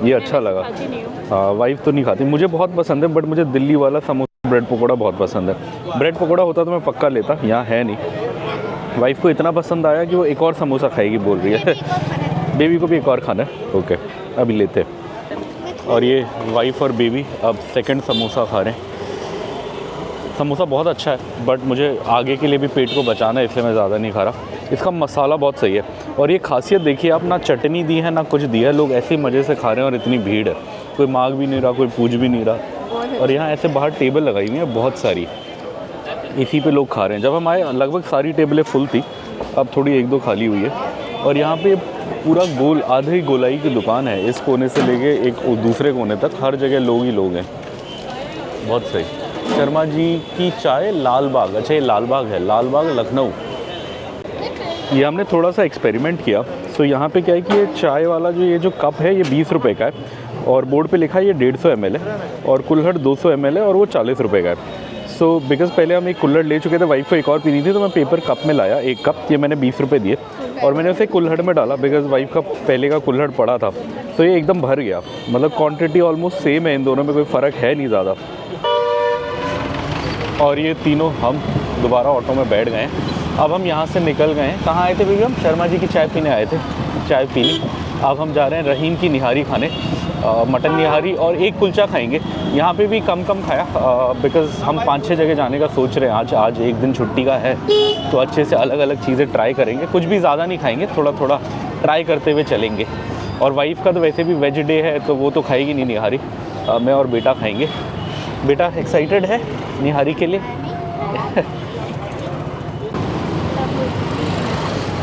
ये अच्छा लगा। हाँ, वाइफ तो नहीं खाती, मुझे बहुत पसंद है, बट मुझे दिल्ली वाला समोसा ब्रेड पकौड़ा बहुत पसंद है। ब्रेड पकौड़ा होता तो मैं पक्का लेता, यहाँ है नहीं। वाइफ को इतना पसंद आया कि वो एक और समोसा खाएगी बोल रही है। बेबी को भी एक और खाना है, ओके अभी लेते हैं। और ये वाइफ और बेबी अब सेकंड समोसा खा रहे हैं। समोसा बहुत अच्छा है, बट मुझे आगे के लिए भी पेट को बचाना है, इसलिए मैं ज़्यादा नहीं खा रहा। इसका मसाला बहुत सही है, और ये खासियत देखिए आप, ना चटनी दी है ना कुछ दिया है, लोग ऐसे ही मज़े से खा रहे हैं। और इतनी भीड़ है, कोई मांग भी नहीं रहा, कोई पूछ भी नहीं रहा। और यहाँ ऐसे बाहर टेबल लगाई हुई है बहुत सारी, इसी पे लोग खा रहे हैं। जब हम आए लगभग सारी टेबलें फुल थी, अब थोड़ी 1-2 खाली हुई है। और यहाँ पे पूरा गोल, आधे गोलाई की दुकान है, इस कोने से लेके एक दूसरे कोने तक, हर जगह लोग ही लोग हैं, बहुत सही। शर्मा जी की चाय, लाल बाग, अच्छा ये लाल बाग है, लाल बाग लखनऊ। ये हमने थोड़ा सा एक्सपेरिमेंट किया। सो यहाँ पे क्या है कि ये चाय वाला ये जो कप है, ये 20 रुपये का है, और बोर्ड पे लिखा है ये 150 ml है, और कुल्हड़ 200 ml है, और वो 40 रुपये का है। सो बिकॉज़ पहले हम एक कुल्हड़ ले चुके थे, वाइफ को एक और पीनी थी, तो मैं पेपर कप में लाया 1 कप, ये मैंने 20 रुपये दिए, और मैंने उसे कुल्हड़ में डाला, बिकॉज़ वाइफ का पहले का कुल्हड़ पड़ा था, तो ये एकदम भर गया। मतलब क्वांटिटी ऑलमोस्ट सेम है, इन दोनों में कोई फ़र्क है नहीं ज़्यादा। और ये तीनों हम दोबारा ऑटो में बैठ गए। अब हम यहाँ से निकल गए हैं। कहाँ आए थे भैया? हम शर्मा जी की चाय पीने आए थे, चाय पीनी। अब हम जा रहे हैं रहीम की निहारी खाने। मटन निहारी और एक कुलचा खाएंगे। यहाँ पे भी कम खाया बिकॉज़ हम 5-6 जगह जाने का सोच रहे हैं। आज एक दिन छुट्टी का है तो अच्छे से अलग अलग चीज़ें ट्राई करेंगे। कुछ भी ज़्यादा नहीं खाएंगे, थोड़ा ट्राई करते हुए चलेंगे। और वाइफ़ का तो वैसे भी वेज डे है तो वो तो खाएगी नहीं निहारी, मैं और बेटा खाएंगे। बेटा एक्साइटेड है निहारी के लिए।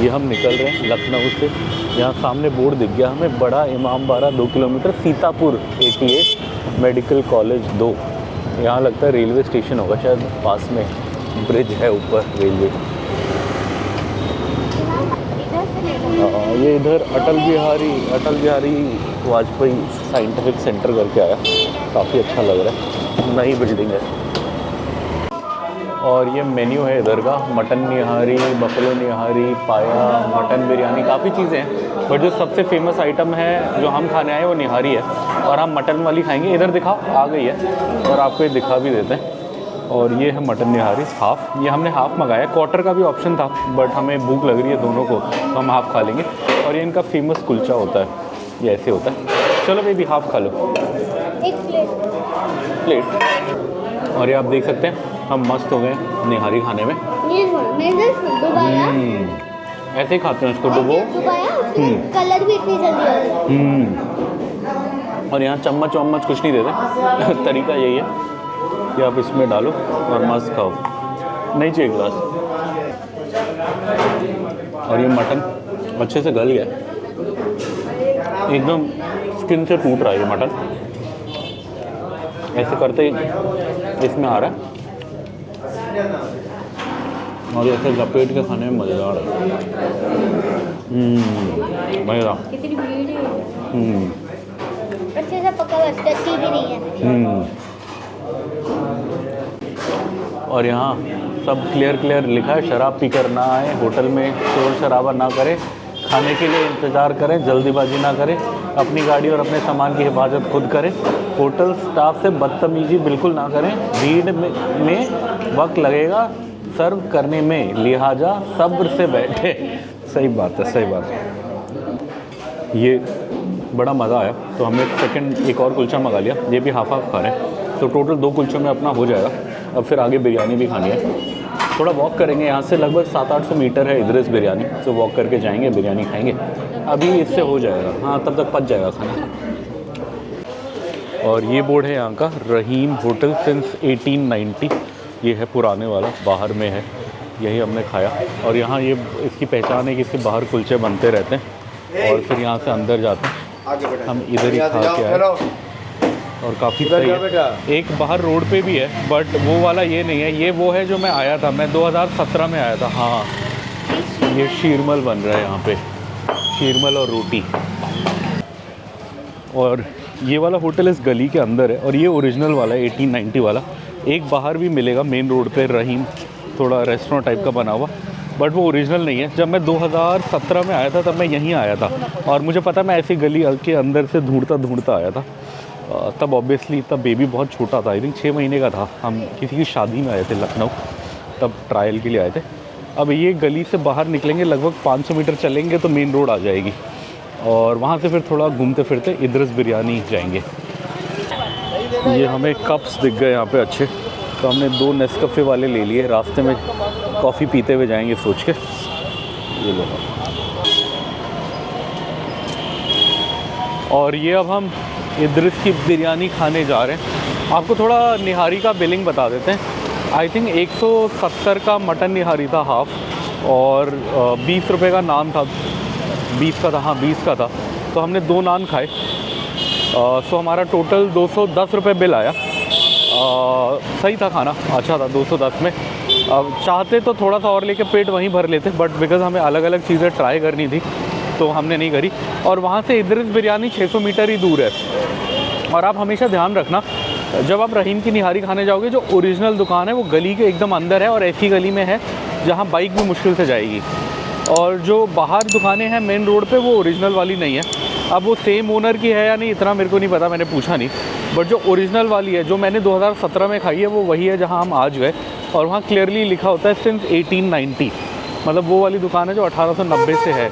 ये हम निकल रहे हैं लखनऊ से। यहाँ सामने बोर्ड दिख गया हमें, बड़ा Imambara 2 kilometre, Sitapur 88 medical college 2। यहाँ लगता है रेलवे स्टेशन होगा शायद, पास में ब्रिज है ऊपर रेलवे। ये इधर अटल बिहारी वाजपेयी साइंटिफिक सेंटर करके आया, काफ़ी अच्छा लग रहा है, नई बिल्डिंग है। और ये मेन्यू है इधर का, मटन निहारी, बफलो निहारी, पाया, मटन बिरयानी, काफ़ी चीज़ें हैं। बट जो सबसे फेमस आइटम है जो हम खाने आए वो निहारी है, और हम मटन वाली खाएंगे। इधर दिखाओ, आ गई है और आपको ये दिखा भी देते हैं। और ये है मटन निहारी हाफ़, ये हमने हाफ़ मंगाया। क्वार्टर का भी ऑप्शन था बट हमें भूख लग रही है दोनों को तो हम हाफ़ खा लेंगे। और ये इनका फेमस कुलचा होता है, ये ऐसे होता है। चलो बेबी हाफ़ खा लो, एक प्लेट। और ये आप देख सकते हैं हम मस्त हो गए निहारी खाने में। ऐसे ही खाते हैं उसको डुबो। कलर भी इतनी जल्दी और यहाँ चम्मच वम्मच कुछ नहीं देते। तरीका यही है कि आप इसमें डालो और मस्त खाओ, नहीं चाहिए ग्लास। और ये मटन अच्छे से गल गया, एकदम स्किन से टूट रहा है ये मटन। ऐसे करते ही इसमें आ रहा है और ऐसे लपेट के खाने में मज़ेदार है। मज़ेदार। कितनी भीड़ है। अच्छे से पका हुआ, कच्ची भी नहीं है। और यहाँ सब क्लियर लिखा है, शराब पी कर ना आए, होटल में शोर शराबा ना करें, खाने के लिए इंतज़ार करें, जल्दीबाजी ना करें, अपनी गाड़ी और अपने सामान की हिफाजत खुद करें, होटल स्टाफ से बदतमीजी बिल्कुल ना करें, भीड़ में वक्त लगेगा सर्व करने में, लिहाजा सब्र से बैठे। सही बात है। ये बड़ा मज़ा आया तो हमने सेकंड एक और कुलचा मंगा लिया, ये भी हाफ़ खा रहे हैं तो टोटल 2 कुलचों में अपना हो जाएगा। अब फिर आगे बिरयानी भी खानी है, थोड़ा वॉक करेंगे। यहाँ से लगभग 700-800 मीटर है इधर से बिरयानी, तो वॉक करके जाएंगे, बिरयानी खाएंगे। अभी इससे हो जाएगा, हाँ तब तक पच जाएगा खाना। और ये बोर्ड है यहाँ का, रहीम होटल सिंस 1890। ये है पुराने वाला, बाहर में है, यही हमने खाया। और यहाँ ये इसकी पहचान है कि इसके बाहर कुलचे बनते रहते हैं और फिर यहाँ से अंदर जाते हैं। हम इधर ही खा के आए और काफ़ी सही है। एक बाहर रोड पे भी है बट वो वाला ये नहीं है, ये वो है जो मैं आया था, मैं 2017 में आया था। हाँ, ये शीरमल बन रहा है यहाँ पे, शीरमल और रोटी। और ये वाला होटल इस गली के अंदर है और ये ओरिजिनल वाला है, 1890 वाला। एक बाहर भी मिलेगा मेन रोड पे, रहीम, थोड़ा रेस्टोरेंट टाइप का बना हुआ, बट वो ओरिजिनल नहीं है। जब मैं 2017 में आया था तब मैं यहीं आया था और मुझे पता, मैं ऐसी गली के अंदर से ढूंढता आया था। तब ऑब्वियसली तब बेबी बहुत छोटा था, आई थिंक 6 महीने का था। हम किसी की शादी में आए थे लखनऊ, तब ट्रायल के लिए आए थे। अब ये गली से बाहर निकलेंगे, लगभग 500 मीटर चलेंगे तो मेन रोड आ जाएगी और वहाँ से फिर थोड़ा घूमते फिरते इद्रिस बिरयानी जाएंगे। ये हमें कप्स दिख गए यहाँ पे अच्छे, तो हमने 2 नेस्कैफे वाले ले लिए। रास्ते में कॉफ़ी पीते हुए जाएंगे सोच के। ये लो। और ये अब हम इद्रिस की बिरयानी खाने जा रहे हैं। आपको थोड़ा निहारी का बिलिंग बता देते हैं। आई थिंक 170 का मटन निहारी था हाफ़ और 20 रुपये का नान था, 20 का था, हाँ 20 का था। तो हमने 2 नान खाए, सो हमारा टोटल 210 रुपये बिल आया। सही था खाना, अच्छा था 210 में। अब चाहते तो थोड़ा सा और लेके पेट वहीं भर लेते, बट बिकॉज़ हमें अलग अलग चीज़ें ट्राई करनी थी तो हमने नहीं करी। और वहाँ से इद्रिस बिरयानी 600 मीटर ही दूर है। और आप हमेशा ध्यान रखना, जब आप रहीम की निहारी खाने जाओगे, जो ओरिजिनल दुकान है वो गली के एकदम अंदर है और ऐसी गली में है जहाँ बाइक भी मुश्किल से जाएगी। और जो बाहर दुकानें हैं मेन रोड पे वो ओरिजिनल वाली नहीं है। अब वो सेम ओनर की है या नहीं इतना मेरे को नहीं पता, मैंने पूछा नहीं। बट जो ओरिजिनल वाली है, जो मैंने 2017 में खाई है, वो वही है जहाँ हम आज गए। और वहाँ क्लियरली लिखा होता है सिंस 1890, मतलब वो वाली दुकान है जो 1890 से है।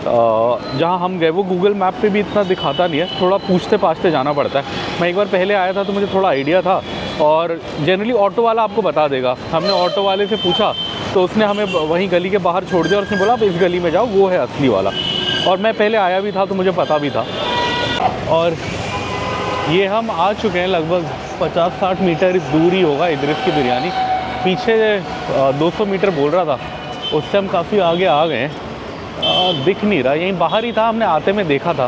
जहाँ हम गए वो गूगल मैप पे भी इतना दिखाता नहीं है, थोड़ा पूछते पाछते जाना पड़ता है। मैं एक बार पहले आया था तो मुझे थोड़ा आइडिया था, और जनरली ऑटो वाला आपको बता देगा। हमने ऑटो वाले से पूछा तो उसने हमें वहीं गली के बाहर छोड़ दिया और उसने बोला आप इस गली में जाओ, वो है असली वाला। और मैं पहले आया भी था तो मुझे पता भी था। और ये हम आ चुके हैं, लगभग 50-60 मीटर दूर ही होगा इदरिस की बिरयानी। पीछे 200 मीटर बोल रहा था, उससे हम काफ़ी आगे आ गए हैं। दिख नहीं रहा, यहीं बाहर ही था, हमने आते में देखा था।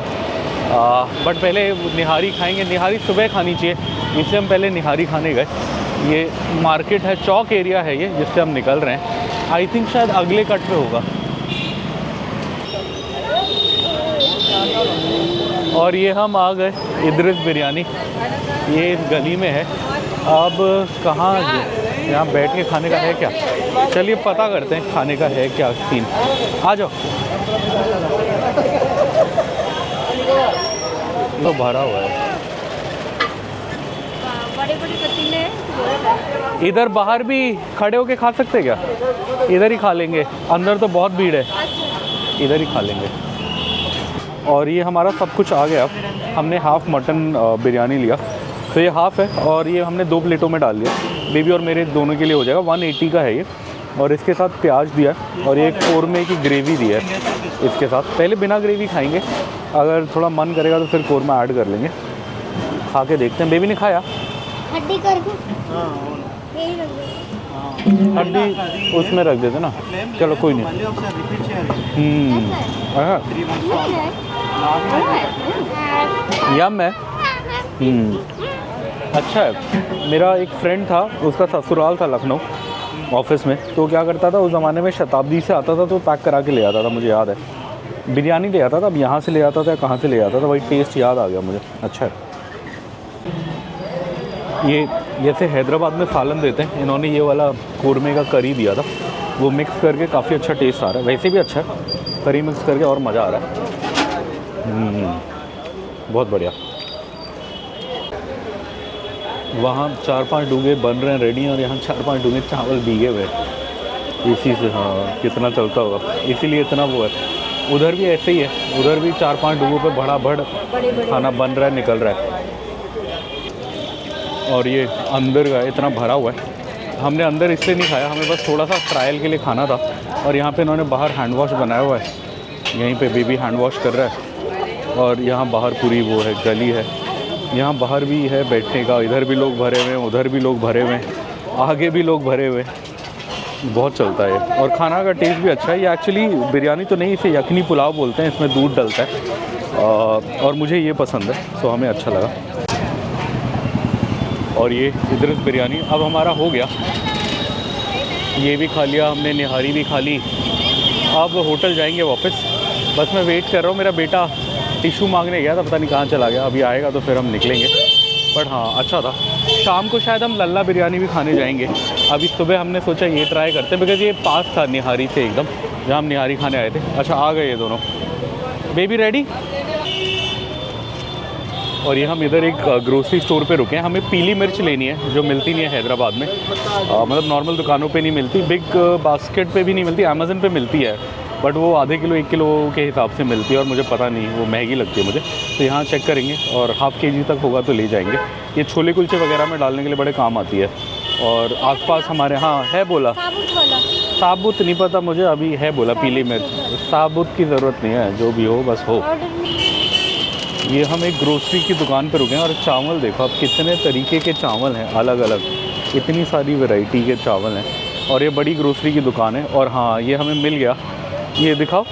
बट पहले निहारी खाएंगे, निहारी सुबह खानी चाहिए, इसलिए हम पहले निहारी खाने गए। ये मार्केट है, चौक एरिया है ये जिससे हम निकल रहे हैं। आई थिंक शायद अगले कट पे होगा। और ये हम आ गए इदरिस बिरयानी, ये इस गली में है। अब कहाँ, यहाँ बैठ के खाने का है क्या? चलिए पता करते हैं खाने का है क्या सीन। आ जाओ। तो भरा हुआ है, बड़े बड़े पतीले। इधर बाहर भी खड़े होके खा सकते क्या? इधर ही खा लेंगे, अंदर तो बहुत भीड़ है, इधर ही खा लेंगे। और ये हमारा सब कुछ आ गया। हमने हाफ़ मटन बिरयानी लिया, तो ये हाफ़ है, और ये हमने 2 प्लेटों में डाल दिया। बेबी और मेरे दोनों के लिए हो जाएगा। 180 का है ये, और इसके साथ प्याज दिया है, और ये कोरमे की ग्रेवी दी है इसके साथ। पहले बिना ग्रेवी खाएंगे, अगर थोड़ा मन करेगा तो फिर कोरमा ऐड कर लेंगे। खा के देखते हैं। बेबी ने खाया? हड्डी कर दूं? यही रख दो। हड्डी उसमें रख देते ना, चलो कोई नहीं। यम है। अच्छा है। मेरा एक फ्रेंड था, उसका ससुराल था लखनऊ ऑफिस में, तो क्या करता था उस ज़माने में, शताब्दी से आता था तो पैक करा के ले आता था, मुझे याद है। बिरयानी ले आता था, अब यहाँ से ले आता था, कहाँ से ले आता था, वही टेस्ट याद आ गया मुझे। अच्छा है। ये जैसे हैदराबाद में सालन देते हैं, इन्होंने ये वाला कोरमे का करी दिया था, वो मिक्स करके काफ़ी अच्छा टेस्ट आ रहा है। वैसे भी अच्छा है, करी मिक्स करके और मज़ा आ रहा है। बहुत बढ़िया। वहाँ 4-5 डूंगे बन रहे हैं रेडी, और यहाँ 4-5 डूंगे चावल भीगे हुए इसी से। हाँ, कितना चलता होगा, इसीलिए इतना वो है। उधर भी ऐसे ही है, उधर भी 4-5 डूंगों पे बड़ा खाना बन रहा है, निकल रहा है। और ये अंदर का इतना भरा हुआ है। हमने अंदर इसलिए नहीं खाया, हमें बस थोड़ा सा ट्रायल के लिए खाना था। और यहाँ पे इन्होंने बाहर हैंड वॉश बनाया हुआ है, यहीं पे बेबी हैंड वॉश कर रहा है। और यहाँ बाहर पूरी वो है, गली है, यहाँ बाहर भी है बैठने का, इधर भी लोग भरे हुए हैं, उधर भी लोग भरे हुए हैं, आगे भी लोग भरे हुए हैं। बहुत चलता है, और खाना का टेस्ट भी अच्छा है। ये एक्चुअली बिरयानी तो नहीं, इसे यखनी पुलाव बोलते हैं, इसमें दूध डलता है, और मुझे ये पसंद है, तो हमें अच्छा लगा। और ये इदरिस बिरयानी अब हमारा हो गया, ये भी खा लिया हमने, निहारी भी खा ली। अब होटल जाएंगे वापस। बस मैं वेट कर रहा हूँ, मेरा बेटा टिशू मांगने गया था, पता नहीं कहाँ चला गया, अभी आएगा तो फिर हम निकलेंगे। बट हाँ, अच्छा था। शाम को शायद हम लल्ला बिरयानी भी खाने जाएंगे। अभी सुबह हमने सोचा ये ट्राई करते, बिकॉज ये पास था निहारी से एकदम, जहाँ हम निहारी खाने आए थे। अच्छा, आ गए ये दोनों। Baby ready? और ये हम इधर एक ग्रोसरी स्टोर पे रुके हैं। हमें पीली मिर्च लेनी है, जो मिलती नहीं है हैदराबाद में, मतलब नॉर्मल दुकानों पे नहीं मिलती, बिग बास्केट पे भी नहीं मिलती, अमेज़न पे मिलती है, बट वो आधे किलो 1 किलो के हिसाब से मिलती है, और मुझे पता नहीं, वो महंगी लगती है मुझे। तो यहाँ चेक करेंगे, और हाफ़ kg तक होगा तो ले जाएंगे। ये छोले कुलचे वगैरह में डालने के लिए बड़े काम आती है। और आसपास हमारे, हाँ है बोला, साबुत नहीं पता मुझे, अभी है बोला पीली मिर्च। साबुत की ज़रूरत नहीं है, जो भी हो बस हो। ये हम एक ग्रोसरी की दुकान पर रुके हैं, और चावल देखो अब कितने तरीके के चावल हैं, अलग अलग, इतनी सारी वैरायटी के चावल हैं। और ये बड़ी ग्रोसरी की दुकान है। और हाँ, ये हमें मिल गया, ये दिखाओ,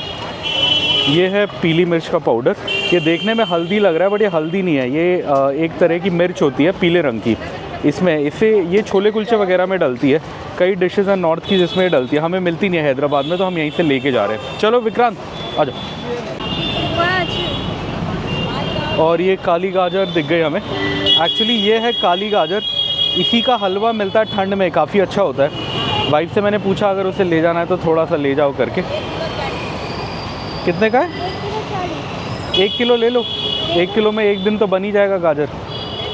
ये है पीली मिर्च का पाउडर। ये देखने में हल्दी लग रहा है, बट ये हल्दी नहीं है, ये एक तरह की मिर्च होती है पीले रंग की। इसमें इससे ये छोले कुलचे वगैरह में डलती है, कई डिशेज़ हैं नॉर्थ की जिसमें डलती है, हमें मिलती नहीं है हैदराबाद में, तो हम यहीं से लेके जा रहे हैं। चलो विक्रांत आ जाओ। और ये काली गाजर दिख गई हमें। एक्चुअली ये है काली गाजर, इसी का हलवा मिलता है ठंड में, काफ़ी अच्छा होता है। वाइफ से मैंने पूछा अगर उसे ले जाना है तो थोड़ा सा ले जाओ करके। कितने का है? 1 किलो ले लो। 1 किलो में एक दिन तो बन ही जाएगा गाजर,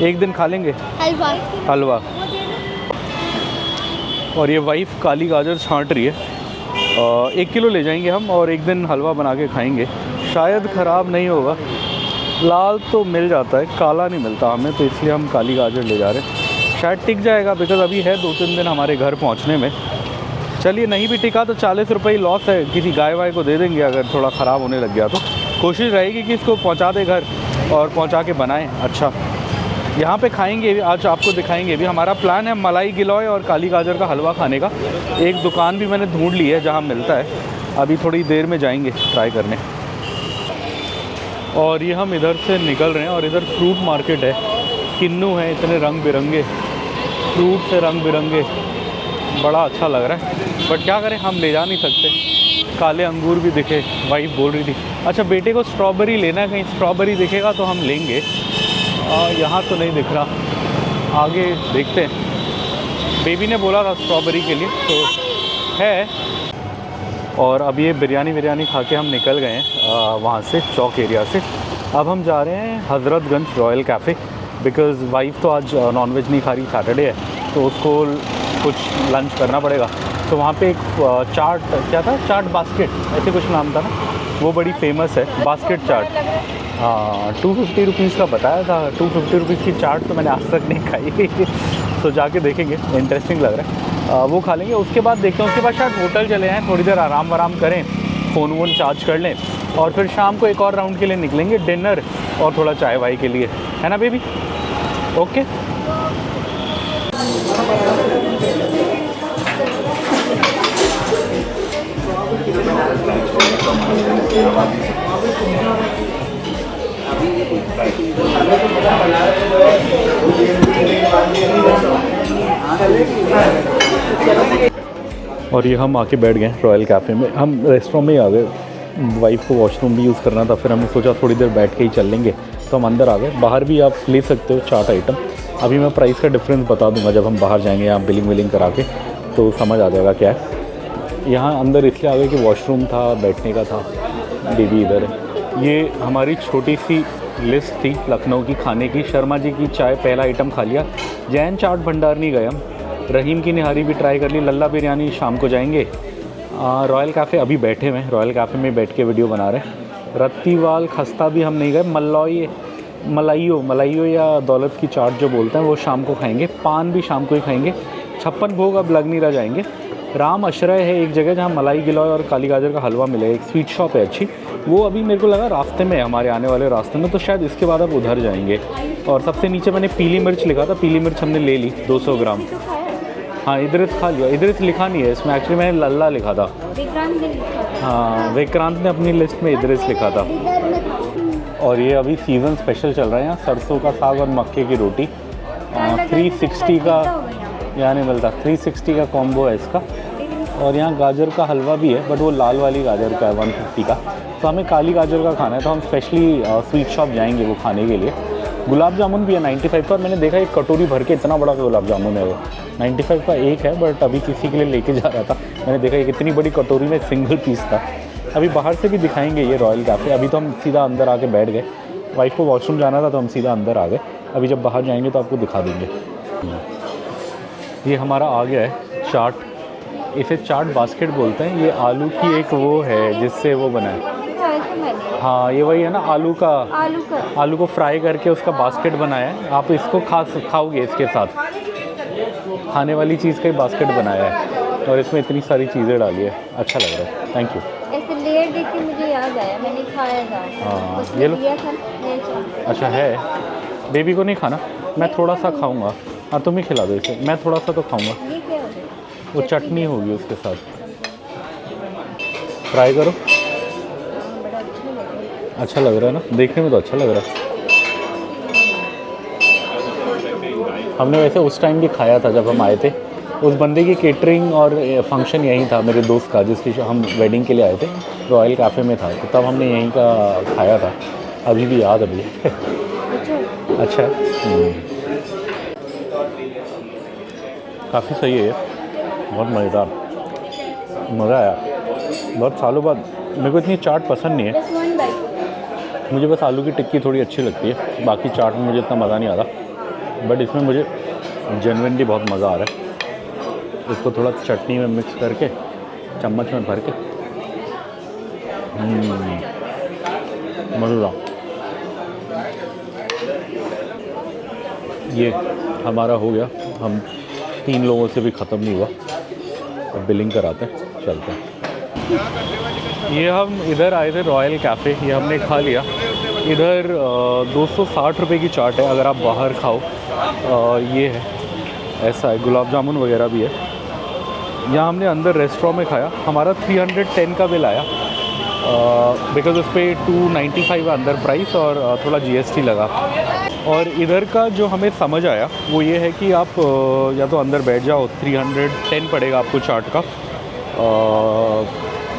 एक दिन खा लेंगे हलवा। और ये वाइफ काली गाजर छांट रही है, 1 किलो ले जाएंगे हम और एक दिन हलवा बना के खाएंगे। शायद ख़राब नहीं होगा। लाल तो मिल जाता है, काला नहीं मिलता हमें, तो इसलिए हम काली गाजर ले जा रहे हैं। शायद टिक जाएगा बिकॉज़ अभी है 2-3 दिन हमारे घर पहुंचने में। चलिए नहीं भी टिका तो 40 रुपये ही लॉस है, किसी गाय वाय को दे देंगे अगर थोड़ा ख़राब होने लग गया तो। कोशिश रहेगी कि इसको पहुंचा दे घर और पहुंचा के बनाएं। अच्छा, यहाँ पे खाएंगे भी, आज आपको दिखाएंगे भी। हमारा प्लान है मलाई गिलोय और काली गाजर का हलवा खाने का। एक दुकान भी मैंने ढूंढ ली है जहाँ मिलता है, अभी थोड़ी देर में जाएंगे ट्राई करने। और ये हम इधर से निकल रहे हैं और इधर फ्रूट मार्केट है, किन्नू है, इतने रंग बिरंगे फ्रूट से रंग बिरंगे, बड़ा अच्छा लग रहा है। बट क्या करें, हम ले जा नहीं सकते। काले अंगूर भी दिखे, वाइफ बोल रही थी। अच्छा, बेटे को स्ट्रॉबेरी लेना है, कहीं स्ट्रॉबेरी दिखेगा तो हम लेंगे। यहाँ तो नहीं दिख रहा, आगे देखते हैं। बेबी ने बोला था स्ट्रॉबेरी के लिए तो है। और अब ये बिरयानी खा के हम निकल गए हैं वहाँ से, चौक एरिया से। अब हम जा रहे हैं Hazratganj royal cafe, because wife तो आज नॉनवेज नहीं खा रही, सैटरडे है, तो उसको कुछ लंच करना पड़ेगा। तो वहाँ पे एक चाट, क्या था, चाट बास्केट ऐसे कुछ नाम था ना, वो बड़ी फेमस है, बास्केट चाट। हाँ, 250 रुपीज़ का बताया था। 250 रुपीज़ की चाट तो मैंने आज तक नहीं खाई तो जाके देखेंगे, इंटरेस्टिंग लग रहा है। वो खा लेंगे, उसके बाद देखते हैं, उसके बाद शायद होटल चले जाएँ, थोड़ी देर आराम वाराम करें, फ़ोन वोन चार्ज कर लें और फिर शाम को एक और राउंड के लिए निकलेंगे, डिनर और थोड़ा चाय वाय के लिए, है ना बेबी? ओके। और ये हम आके बैठ गए रॉयल कैफ़े में। हम रेस्टोरेंट में ही आ गए, वाइफ को वॉशरूम भी यूज़ करना था, फिर हमने सोचा थोड़ी देर बैठ के ही चल लेंगे, तो हम अंदर आ गए। बाहर भी आप ले सकते हो चाट आइटम, अभी मैं प्राइस का डिफरेंस बता दूंगा जब हम बाहर जाएंगे, यहाँ बिलिंग विलिंग करा के तो समझ आ जाएगा क्या है। यहाँ अंदर इसलिए आ गए कि वॉशरूम था, बैठने का था, बेबी इधर है। ये हमारी छोटी सी लिस्ट थी लखनऊ की खाने की। शर्मा जी की चाय पहला आइटम खा लिया, जैन चाट भंडार नहीं गए हम, रहीम की निहारी भी ट्राई कर ली, लल्ला बिरयानी शाम को जाएंगे। रॉयल कैफ़े अभी बैठे हुए हैं, रॉयल कैफ़े में बैठ के वीडियो बना रहे हैं। रत्तीवाल खस्ता भी हम नहीं गए, मलाइयो या दौलत की चाट जो बोलते हैं वो शाम को खाएंगे। पान भी शाम को ही खाएंगे। 56 भोग अब लग नहीं रहा जाएंगे। राम आश्रय है एक जगह जहाँ मलाई गिलोय और काली गाजर का हलवा मिलेगा, एक स्वीट शॉप है अच्छी, वो अभी मेरे को लगा रास्ते में है, हमारे आने वाले रास्ते में, तो शायद इसके बाद अब उधर जाएंगे। और सबसे नीचे मैंने पीली मिर्च लिखा था, पीली मिर्च हमने ले ली 200 ग्राम। हाँ, इदरिस खा लिया, इदरिस लिखा नहीं है इसमें, एक्चुअली मैंने लल्ला लिखा था। हाँ, विक्रांत ने अपनी लिस्ट में इदरिस लिखा था। और ये अभी सीज़न स्पेशल चल रहा है यहाँ, सरसों का साग और मक्के की रोटी 360 का, यहाँ नहीं मिलता, 360 का कॉम्बो है इसका। और यहाँ गाजर का हलवा भी है, बट वो लाल वाली गाजर का है 150 का, तो हमें काली गाजर का खाना है, तो हम स्पेशली स्वीट शॉप जाएंगे वो खाने के लिए। गुलाब जामुन भी है 95 का, मैंने देखा एक कटोरी भर के, इतना बड़ा गुलाब जामुन है वो, 95 का एक है, बट अभी किसी के लिए लेके जा रहा था, मैंने देखा एक इतनी बड़ी कटोरी में सिंगल पीस था। अभी बाहर से भी दिखाएंगे ये रॉयल कैफ़े। अभी तो हम सीधा अंदर आके बैठ गए, वाइफ को वॉशरूम जाना था तो हम सीधा अंदर आ गए। अभी जब बाहर जाएंगे तो आपको दिखा देंगे। ये हमारा आ गया है चाट, इसे चाट बास्केट बोलते हैं। ये आलू की एक वो है जिससे वो बना है, हाँ ये वही है ना, आलू को फ्राई करके उसका बास्केट बनाया है। आप इसको खाओगे, इसके साथ खाने वाली चीज़ का ही बास्केट बनाया है, और इसमें इतनी सारी चीज़ें डाली है, अच्छा लग रहा है। Thank you. ऐसे लेयर देख के मुझे याद आया, मैंने खाया था। हाँ, ये लो। अच्छा है, बेबी को नहीं खाना, मैं थोड़ा सा खाऊंगा। हाँ, तुम ही खिला दो इसे, मैं थोड़ा सा तो खाऊंगा। ये क्या हो गया? वो चटनी होगी उसके साथ, ट्राई करो। बड़ा अच्छा लग रहा है ना, देखने में तो अच्छा लग रहा है। हमने वैसे उस टाइम भी खाया था जब हम आए थे, उस बंदे की केटरिंग और फंक्शन यहीं था मेरे दोस्त का, जिसकी हम वेडिंग के लिए आए थे, रॉयल कैफ़े में था, तो तब हमने यहीं का खाया था, अभी भी याद अभी। अच्छा है, काफ़ी सही है ये, बहुत मज़ेदार, मज़ा आया। बहुत सालों बाद, मेरे को इतनी चाट पसंद नहीं है, मुझे बस आलू की टिक्की थोड़ी अच्छी लगती है, बाकी चाट में मुझे इतना मज़ा नहीं आता, बट इसमें मुझे जेन्युइनली बहुत मज़ा आ रहा है। इसको थोड़ा चटनी में मिक्स करके चम्मच में भर के। मज़ेदार। ये हमारा हो गया, हम 3 लोगों से भी ख़त्म नहीं हुआ। अब बिलिंग कराते हैं, चलते हैं। ये हम इधर आए थे रॉयल कैफ़े, ये हमने खा लिया। इधर 260 रुपये की चाट है अगर आप बाहर खाओ। ये है, ऐसा है, गुलाब जामुन वगैरह भी है। यहाँ हमने अंदर रेस्टोरेंट में खाया, हमारा 310 का बिल आया, बिकॉज उस पर 295 अंदर प्राइस और थोड़ा GST लगा। और इधर का जो हमें समझ आया वो ये है कि आप या तो अंदर बैठ जाओ, 310 पड़ेगा आपको चाट का,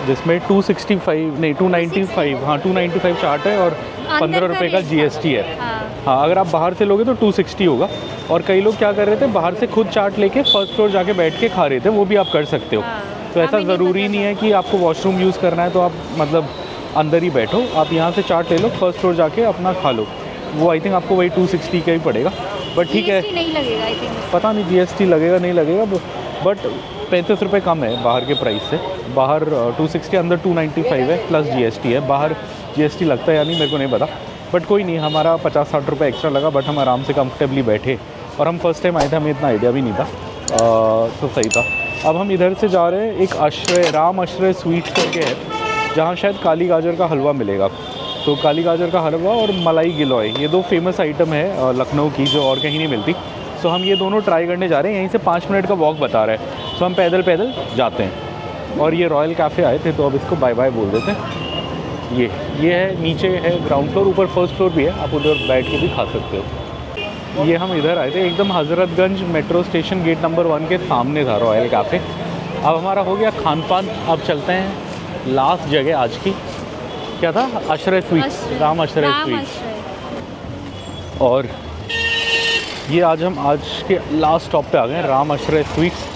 जिसमें 295, हाँ 295 चाट है और 15 रुपये का GST है। हाँ, अगर आप बाहर से लोगे तो 260 होगा। और कई लोग क्या कर रहे थे, बाहर से खुद चाट लेके फर्स्ट फ्लोर जाके बैठ के खा रहे थे, वो भी आप कर सकते हो। तो ऐसा ज़रूरी नहीं है कि आपको वॉशरूम यूज़ करना है तो आप मतलब अंदर ही बैठो, आप यहाँ से चाट ले लो, फर्स्ट फ्लोर जाके अपना खा लो। वो आई थिंक आपको वही 260 का ही पड़ेगा, बट ठीक है। नहीं लगेगा आई थिंक, पता नहीं GST लगेगा नहीं लगेगा, बट 35 रुपये कम है बाहर के प्राइस से। बाहर 260, अंदर 295 है प्लस GST है। बाहर GST लगता है या नहीं मेरे को नहीं पता, बट कोई नहीं, हमारा 50-60 रुपये एक्स्ट्रा लगा, बट हम आराम से कंफर्टेबली बैठे। और हम फर्स्ट टाइम आए थे, हमें इतना आइडिया भी नहीं था, तो सही था। अब हम इधर से जा रहे हैं, एक राम आश्रय स्वीट्स करके है, जहाँ शायद काली गाजर का हलवा मिलेगा। तो काली गाजर का हलवा और मलाई गिलोय, ये 2 फेमस आइटम है लखनऊ की, जो और कहीं नहीं मिलती। सो हम ये दोनों ट्राई करने जा रहे हैं। यहीं से 5 मिनट का वॉक बता रहा है, सो हम पैदल पैदल जाते हैं। और ये रॉयल कैफ़े आए थे, तो अब इसको बाय बाय बोल देते हैं। ये है, नीचे है ग्राउंड फ्लोर, ऊपर फर्स्ट फ्लोर भी है, आप उधर बैठ के भी खा सकते हो। ये हम इधर आए थे, एकदम Hazratganj metro station gate number 1 के सामने था रॉयल कैफ़े। अब हमारा हो गया खान पान, अब चलते हैं लास्ट जगह आज की। क्या था? आश्रय स्वीट्स, राम आश्रय स्वीट्स। और ये आज के लास्ट स्टॉप पे आ गए, राम आश्रय स्वीट्स।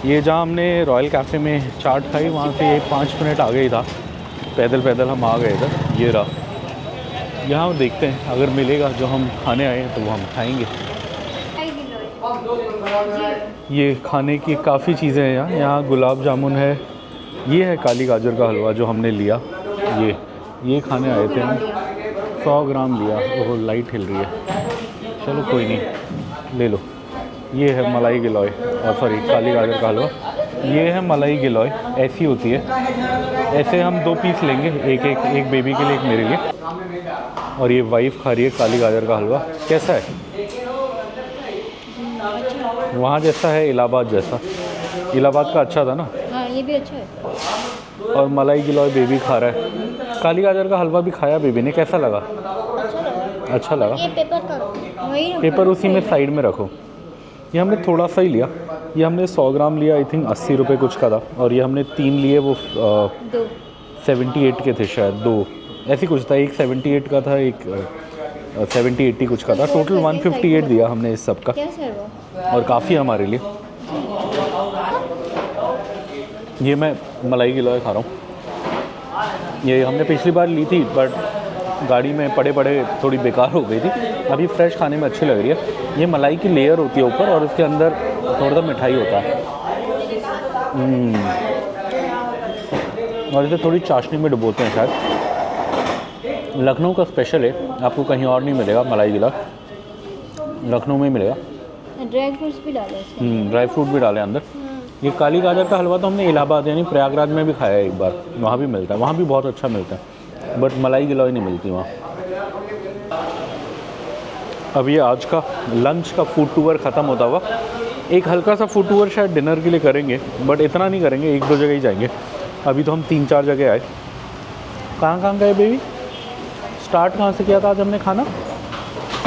ये जहाँ हमने रॉयल कैफ़े में चाट खाई, वहाँ से 5 मिनट आगे ही था, पैदल पैदल हम आ गए इधर। ये रहा, यहाँ देखते हैं अगर मिलेगा जो हम खाने आए हैं तो वो हम खाएंगे। ये खाने की काफ़ी चीज़ें हैं यहाँ गुलाब जामुन है, ये है काली गाजर का हलवा जो हमने लिया, ये खाने आए थे हम, 100 ग्राम लिया। ओह लाइट हिल रही है, चलो कोई नहीं, ले लो। ये है मलाई गिलोय, सॉरी काली गाजर का हलवा। ये है मलाई गिलोय, ऐसी होती है। ऐसे हम 2 पीस लेंगे, एक बेबी के लिए, एक मेरे लिए। और ये वाइफ खा रही है काली गाजर का हलवा। कैसा है? वहाँ जैसा है, इलाहाबाद जैसा। इलाहाबाद का अच्छा था ना? हाँ, ये भी अच्छा है। और मलाई गिलोय बेबी खा रहा है। काली गाजर का हलवा भी खाया बेबी ने, कैसा लगा? अच्छा लगा। ये पेपर उसी में साइड में रखो। ये हमने थोड़ा सा ही लिया, ये हमने 100 ग्राम लिया, आई थिंक 80 रुपये कुछ का था। और ये हमने 3 लिए, वो 78 के थे शायद, 2 ऐसी कुछ था। एक 78 का था, एक 70-80 कुछ का था। टोटल 158 दिया हमने इस सब का, और काफ़ी हमारे लिए। ये मैं मलाई गिलोय खा रहा हूँ। ये हमने पिछली बार ली थी, बट गाड़ी में पड़े थोड़ी बेकार हो गई थी। अभी फ्रेश खाने में अच्छी लग रही है। ये मलाई की लेयर होती है ऊपर, और उसके अंदर थोड़ा सा मिठाई होता है। और इसे थोड़ी चाशनी में डुबोते हैं शायद। लखनऊ का स्पेशल है, आपको कहीं और नहीं मिलेगा मलाई गिलोय, लखनऊ में ही मिलेगा। ड्राई फ्रूट्स भी डाले, ड्राई फ्रूट भी डाले अंदर। ये काली गाजर का हलवा तो हमने इलाहाबाद यानी प्रयागराज में भी खाया है एक बार, वहाँ भी मिलता है, वहाँ भी बहुत अच्छा मिलता है, बट मलाई गिलोय नहीं मिलती वहाँ। अब ये आज का लंच का फूड टूर ख़त्म होता हुआ, एक हल्का सा फूड टूर शायद डिनर के लिए करेंगे, बट इतना नहीं करेंगे, 1-2 जगह ही जाएंगे। अभी तो हम 3-4 जगह आए। कहाँ गए बेबी? स्टार्ट कहाँ से किया था आज हमने खाना?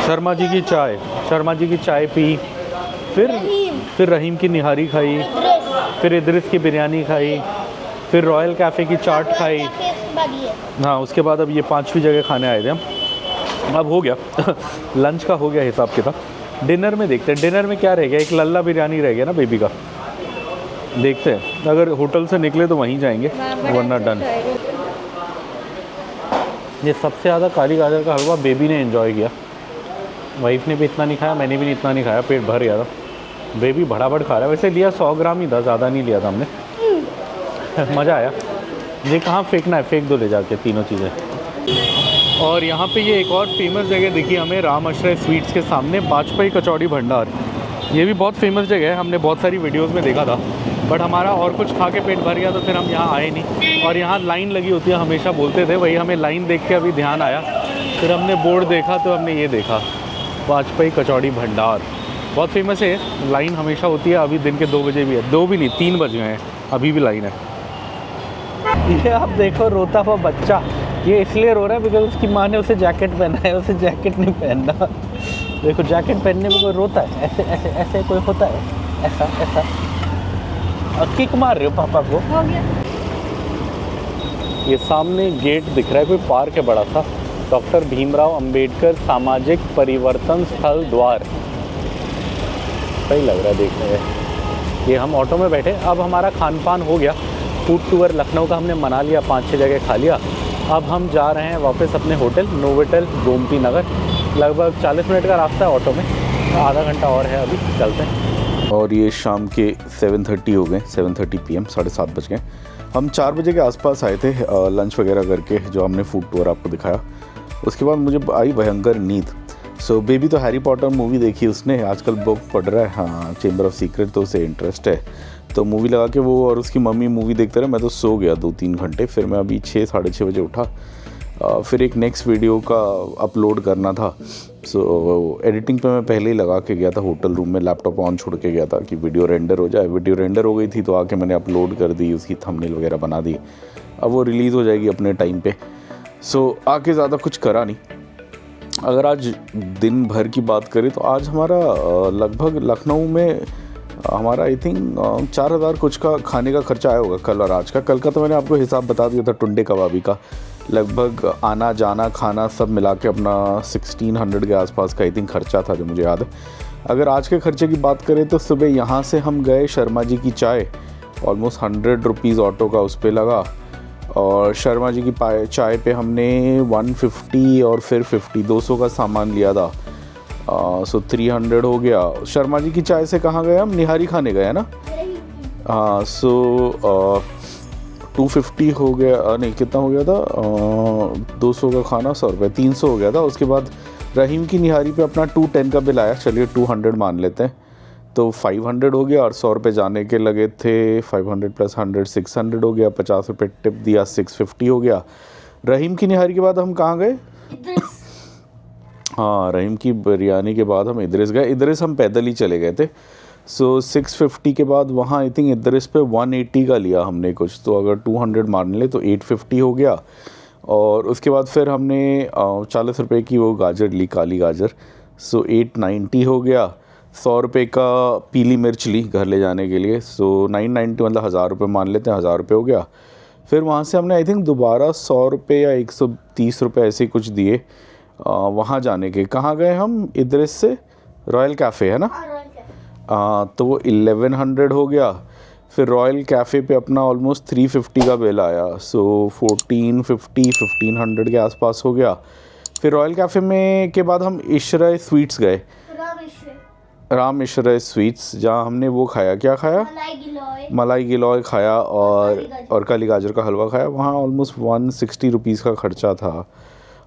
शर्मा जी की चाय पी, फिर रहीम की निहारी खाई, फिर इदरिस की बिरयानी खाई, फिर रॉयल कैफ़े की चाट खाई। हाँ, उसके बाद अब ये 5वीं जगह खाने आए थे हम। अब हो गया लंच का हो गया हिसाब किताब। डिनर में देखते हैं, डिनर में क्या रह गया? एक लल्ला बिरयानी रह गया ना बेबी का, देखते हैं। अगर होटल से निकले तो वहीं जाएंगे, वरना डन। ये सबसे ज़्यादा काली गाजर का हलवा बेबी ने एंजॉय किया, वाइफ ने भी इतना नहीं खाया, मैंने भी इतना नहीं खाया, पेट भर गया था। बेबी भड़ाभड़ खा रहा है। वैसे लिया 100 ग्राम ही था, ज़्यादा नहीं लिया था हमने। मज़ा आया। ये कहाँ फेंकना है, फेंक दो ले जाके तीनों चीज़ें। और यहाँ पे ये एक और फेमस जगह दिखी हमें, राम आश्रय स्वीट्स के सामने, बाजपेयी कचौड़ी भंडार। ये भी बहुत फेमस जगह है, हमने बहुत सारी वीडियोस में देखा था, बट हमारा और कुछ खा के पेट भर गया तो फिर हम यहाँ आए नहीं। और यहाँ लाइन लगी होती है, हमेशा बोलते थे, वही हमें लाइन देख के अभी ध्यान आया, फिर हमने बोर्ड देखा तो हमने ये देखा, बाजपेयी कचौड़ी भंडार। बहुत फेमस है, लाइन हमेशा होती है। अभी दिन के 2 बजे भी है, 2 भी नहीं 3 बज गए हैं, अभी भी लाइन है। ये आप देखो रोता हुआ बच्चा, ये इसलिए रो रहा है बिकॉज उसकी माँ ने उसे जैकेट पहना है, उसे जैकेट नहीं पहनना। देखो जैकेट पहनने में कोई रोता है, ऐसे ऐसे ऐसे कोई होता है, ऐसा ऐसा। और किक मार रहे हो पापा को। हो गया। ये सामने गेट दिख रहा है, कोई पार्क है बड़ा सा, डॉक्टर भीमराव अंबेडकर सामाजिक परिवर्तन स्थल द्वार। सही लग रहा है देखने में। ये हम ऑटो में बैठे, अब हमारा खान पान हो गया, फूड टूर लखनऊ का हमने मना लिया, 5-6 जगह खा लिया। अब हम जा रहे हैं वापस अपने होटल नोवेटल गोमती नगर। लगभग 40 मिनट का रास्ता है ऑटो में, आधा घंटा और है, अभी चलते हैं। और ये शाम के 7:30 हो गए, 7:30 PM, 7:30 बज गए। हम 4 बजे के आसपास आए थे लंच वगैरह करके, जो हमने फूड टूर आपको दिखाया। उसके बाद मुझे आई भयंकर नींद। सो बेबी तो हैरी पॉटर मूवी देखी उसने, आजकल बुक पढ़ रहा है, हाँ चेंबर ऑफ सीक्रेट, तो उसे इंटरेस्ट है, तो मूवी लगा के वो और उसकी मम्मी मूवी देखते रहे। मैं तो सो गया 2-3 घंटे। फिर मैं अभी 6-6:30 बजे उठा। फिर एक नेक्स्ट वीडियो का अपलोड करना था, सो एडिटिंग पे मैं पहले ही लगा के गया था होटल रूम में, लैपटॉप ऑन छोड़ के गया था कि वीडियो रेंडर हो जाए। वीडियो रेंडर हो गई थी तो आके मैंने अपलोड कर दी, उसकी थंबनेल वगैरह बना दी। अब वो रिलीज़ हो जाएगी अपने टाइम पे। सो आके ज़्यादा कुछ करा नहीं। अगर आज दिन भर की बात करें तो आज हमारा लगभग लखनऊ में हमारा आई थिंक 4,000 कुछ का खाने का खर्चा आया होगा कल और आज का। कल का तो मैंने आपको हिसाब बता दिया था टुंडे कबाबी का, लगभग आना जाना खाना सब मिला के अपना 1600 के आसपास का आई थिंक खर्चा था, जो मुझे याद है। अगर आज के खर्चे की बात करें तो सुबह यहाँ से हम गए शर्मा जी की चाय, ऑलमोस्ट 100 रुपीज़ ऑटो का उस पर लगा, और शर्मा जी की चाय पे हमने 150 और फिर 50, 200 का सामान लिया था। सो 300 हो गया। शर्मा जी की चाय से कहाँ गए हम, निहारी खाने गए हैं ना। हाँ, सो 250 हो गया, नहीं कितना हो गया था, 200 का खाना 100 रुपये, 300 हो गया था। उसके बाद रहीम की निहारी पे अपना 210 का बिल आया, चलिए 200 मान लेते हैं, तो 500 हो गया। और 100 रुपये जाने के लगे थे, 500 + 100 600 हो गया, 50 रुपये टिप दिया, 650 हो गया। रहीम की निहारी के बाद हम कहाँ गए, हाँ रहीम की बिरयानी के बाद हम इदरिस गए। इदरिस हम पैदल ही चले गए थे। सो 650 के बाद वहाँ आई थिंक इदरिस पे 180 का लिया हमने कुछ, तो अगर 200 मान ले तो 850 हो गया। और उसके बाद फिर हमने 40 रुपये की वो गाजर ली, काली गाजर, सो 890 हो गया। 100 रुपये का पीली मिर्च ली घर ले जाने के लिए, सो 990 मतलब 1000 रुपये मान लेते हैं, 1000 रुपये हो गया। फिर वहाँ से हमने आई थिंक दोबारा 100 रुपये या 130 रुपये ऐसे कुछ दिए वहाँ जाने के। कहाँ गए हम इदरिस से, रॉयल कैफ़े है ना, तो वो 1100 हो गया। फिर रॉयल कैफ़े पे अपना ऑलमोस्ट 350 का बिल आया, सो 1450-1500 के आसपास हो गया। फिर रॉयल कैफ़े में के बाद हम इशरा स्वीट्स गए, राम इशरा स्वीट्स, जहाँ हमने वो खाया, क्या खाया, मलाई गिलोय खाया और काली गाजर का हलवा खाया। वहाँ ऑलमोस्ट 160 रुपीज़ का खर्चा था।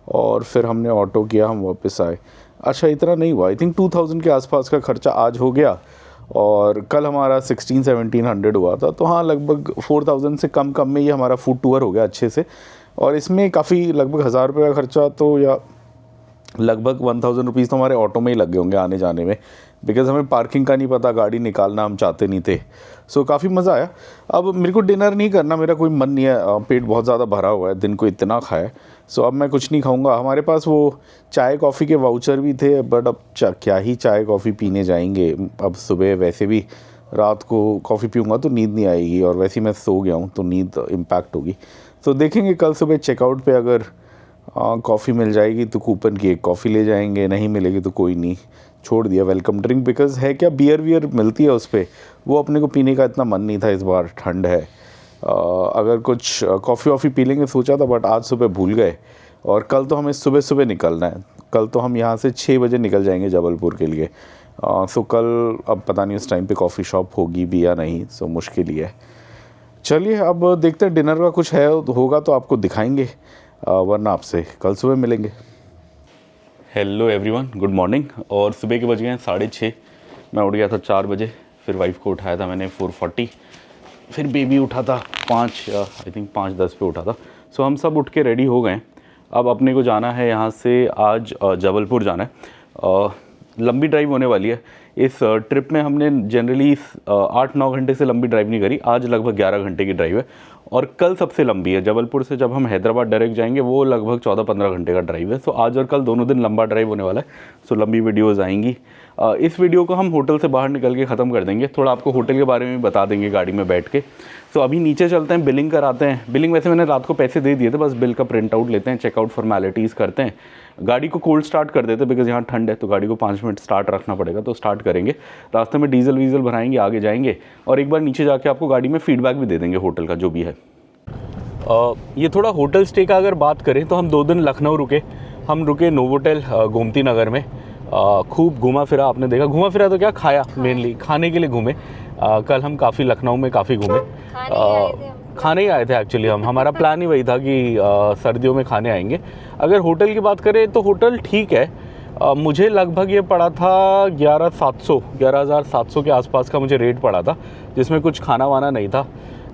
और फिर हमने ऑटो किया, हम वापस आए। अच्छा इतना नहीं हुआ, आई थिंक 2000 के आसपास का खर्चा आज हो गया, और कल हमारा 1600-1700 हुआ था। तो हाँ लगभग 4000 से कम में ही हमारा फूड टूर हो गया अच्छे से। और इसमें काफ़ी लगभग 1000 रुपये का खर्चा, तो या लगभग 1000 रुपीज़ तो हमारे ऑटो में ही लग गए होंगे आने जाने में, बिकॉज़ हमें पार्किंग का नहीं पता, गाड़ी निकालना हम चाहते नहीं थे। सो काफ़ी मज़ा आया। अब मेरे को डिनर नहीं करना, मेरा कोई मन नहीं है, पेट बहुत ज़्यादा भरा हुआ है, दिन को इतना खाया। सो अब मैं कुछ नहीं खाऊंगा। हमारे पास वो चाय कॉफ़ी के वाउचर भी थे, बट अब क्या ही चाय कॉफ़ी पीने जाएंगे। अब सुबह वैसे भी रात को कॉफ़ी पीऊँगा तो नींद नहीं आएगी, और वैसे ही मैं सो गया हूँ तो नींद इम्पैक्ट होगी। तो देखेंगे कल सुबह चेकआउट पे अगर कॉफ़ी मिल जाएगी तो कूपन की एक कॉफ़ी ले जाएंगे, नहीं मिलेगी तो कोई नहीं, छोड़ दिया वेलकम ड्रिंक। बिकॉज़ है क्या, बियर वियर मिलती है उस पर, वो अपने को पीने का इतना मन नहीं था, इस बार ठंड है। अगर कुछ कॉफ़ी वॉफ़ी पी लेंगे सोचा था, बट आज सुबह भूल गए। और कल तो हमें सुबह सुबह निकलना है, कल तो हम यहाँ से 6 बजे निकल जाएंगे जबलपुर के लिए। सो कल अब पता नहीं उस टाइम पे कॉफ़ी शॉप होगी भी या नहीं, सो मुश्किल ही है। चलिए अब देखते हैं डिनर का कुछ है होगा तो आपको दिखाएंगे, वरना आपसे कल सुबह मिलेंगे। Hello everyone, good morning. और सुबह के बज गए हैं 6:30। मैं उठ गया था 4 बजे, फिर वाइफ को उठाया था मैंने 4:40, फिर बेबी उठा था 5:10 पे उठा था। सो हम सब उठ के रेडी हो गए। अब अपने को जाना है यहाँ से, आज जबलपुर जाना है। लंबी ड्राइव होने वाली है। इस ट्रिप में हमने जनरली 8-9 घंटे से लंबी ड्राइव नहीं करी, आज लगभग 11 घंटे की ड्राइव है। और कल सबसे लंबी है, जबलपुर से जब हम हैदराबाद डायरेक्ट जाएंगे वो लगभग 14-15 घंटे का ड्राइव है। सो आज और कल दोनों दिन लंबा ड्राइव होने वाला है। सो लंबी वीडियोज़ आएंगी। इस वीडियो को हम होटल से बाहर निकल के ख़त्म कर देंगे, थोड़ा आपको होटल के बारे में बता देंगे गाड़ी में बैठ के। तो अभी नीचे चलते हैं, बिलिंग कराते हैं। बिलिंग वैसे मैंने रात को पैसे दे दिए थे, बस बिल का प्रिंट आउट लेते हैं, चेकआउट फॉर्मेलिटीज़ करते हैं, गाड़ी को कोल्ड स्टार्ट कर देते हैं बिकॉज यहाँ ठंड है तो गाड़ी को 5 मिनट स्टार्ट रखना पड़ेगा। तो स्टार्ट करेंगे, रास्ते में डीजल वीजल भराएंगे, आगे जाएंगे और एक बार नीचे जाके आपको गाड़ी में फीडबैक भी दे देंगे होटल का जो भी है। ये थोड़ा होटल स्टे का अगर बात करें तो हम 2 दिन लखनऊ रुके। हम रुके नोवोटेल गोमती नगर में। खूब घूमा फिरा, आपने देखा। घूमा फिरा तो क्या, खाया, मेनली खाने के लिए घूमे। कल हम काफ़ी लखनऊ में काफ़ी घूमे, खाने ही आए थे एक्चुअली। हमारा प्लान ही वही था कि सर्दियों में खाने आएंगे। अगर होटल की बात करें तो होटल ठीक है। मुझे लगभग ये पड़ा था 11,700 के आसपास का मुझे रेट पड़ा था, जिसमें कुछ खाना वाना नहीं था।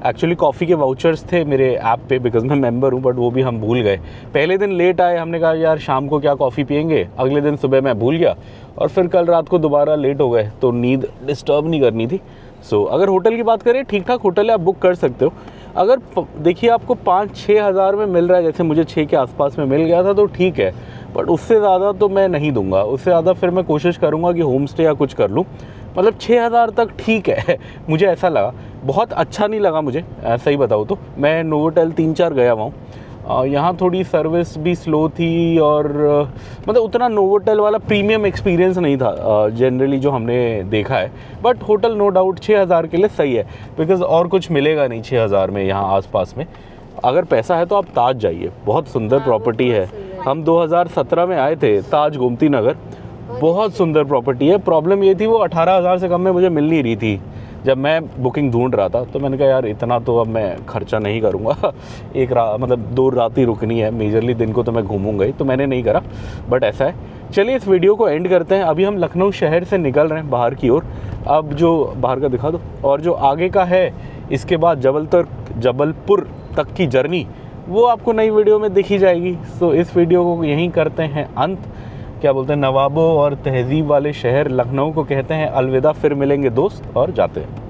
एक्चुअली कॉफ़ी के वाउचर्स थे मेरे ऐप पे बिकॉज मैं मेंबर हूँ, बट वो भी हम भूल गए। पहले दिन लेट आए, हमने कहा यार शाम को क्या कॉफ़ी पियेंगे। अगले दिन सुबह मैं भूल गया और फिर कल रात को दोबारा लेट हो गए, तो नींद डिस्टर्ब नहीं करनी थी। सो अगर होटल की बात करें, ठीक ठाक होटल है, आप बुक कर सकते हो। अगर देखिए आपको 5-6 हज़ार में मिल रहा है, जैसे मुझे 6 के आसपास में मिल गया था, तो ठीक है। बट उससे ज़्यादा तो मैं नहीं दूंगा। उससे ज़्यादा फिर मैं कोशिश करूँगा कि होम स्टे या कुछ कर लूँ। मतलब 6,000 तक ठीक है मुझे ऐसा लगा। बहुत अच्छा नहीं लगा मुझे, सही बताऊँ तो। मैं नोवोटेल 3-4 गया हुआ हूँ, यहाँ थोड़ी सर्विस भी स्लो थी और मतलब उतना नोवोटेल वाला प्रीमियम एक्सपीरियंस नहीं था जनरली जो हमने देखा है। बट होटल नो डाउट 6,000 के लिए सही है बिकॉज़ और कुछ मिलेगा नहीं 6,000 में यहाँ आसपास में। अगर पैसा है तो आप ताज जाइए, बहुत सुंदर प्रॉपर्टी है। हम 2017 में आए थे ताज गोमती नगर, बहुत सुंदर प्रॉपर्टी है। प्रॉब्लम ये थी वो 18,000 से कम में मुझे मिल नहीं रही थी जब मैं बुकिंग ढूंढ रहा था। तो मैंने कहा यार इतना तो अब मैं खर्चा नहीं करूँगा। एक रात मतलब 2 रात ही रुकनी है, मेजरली दिन को तो मैं घूमूंगा ही, तो मैंने नहीं करा। बट ऐसा है। चलिए इस वीडियो को एंड करते हैं। अभी हम लखनऊ शहर से निकल रहे हैं बाहर की ओर। अब जो बाहर का दिखा दो, और जो आगे का है इसके बाद जबलपुर तक की जर्नी वो आपको नई वीडियो में दिखी जाएगी। सो इस वीडियो को यहीं करते हैं अंत। क्या बोलते हैं, नवाबों और तहजीब वाले शहर लखनऊ को कहते हैं अलविदा, फिर मिलेंगे दोस्त, और जाते हैं।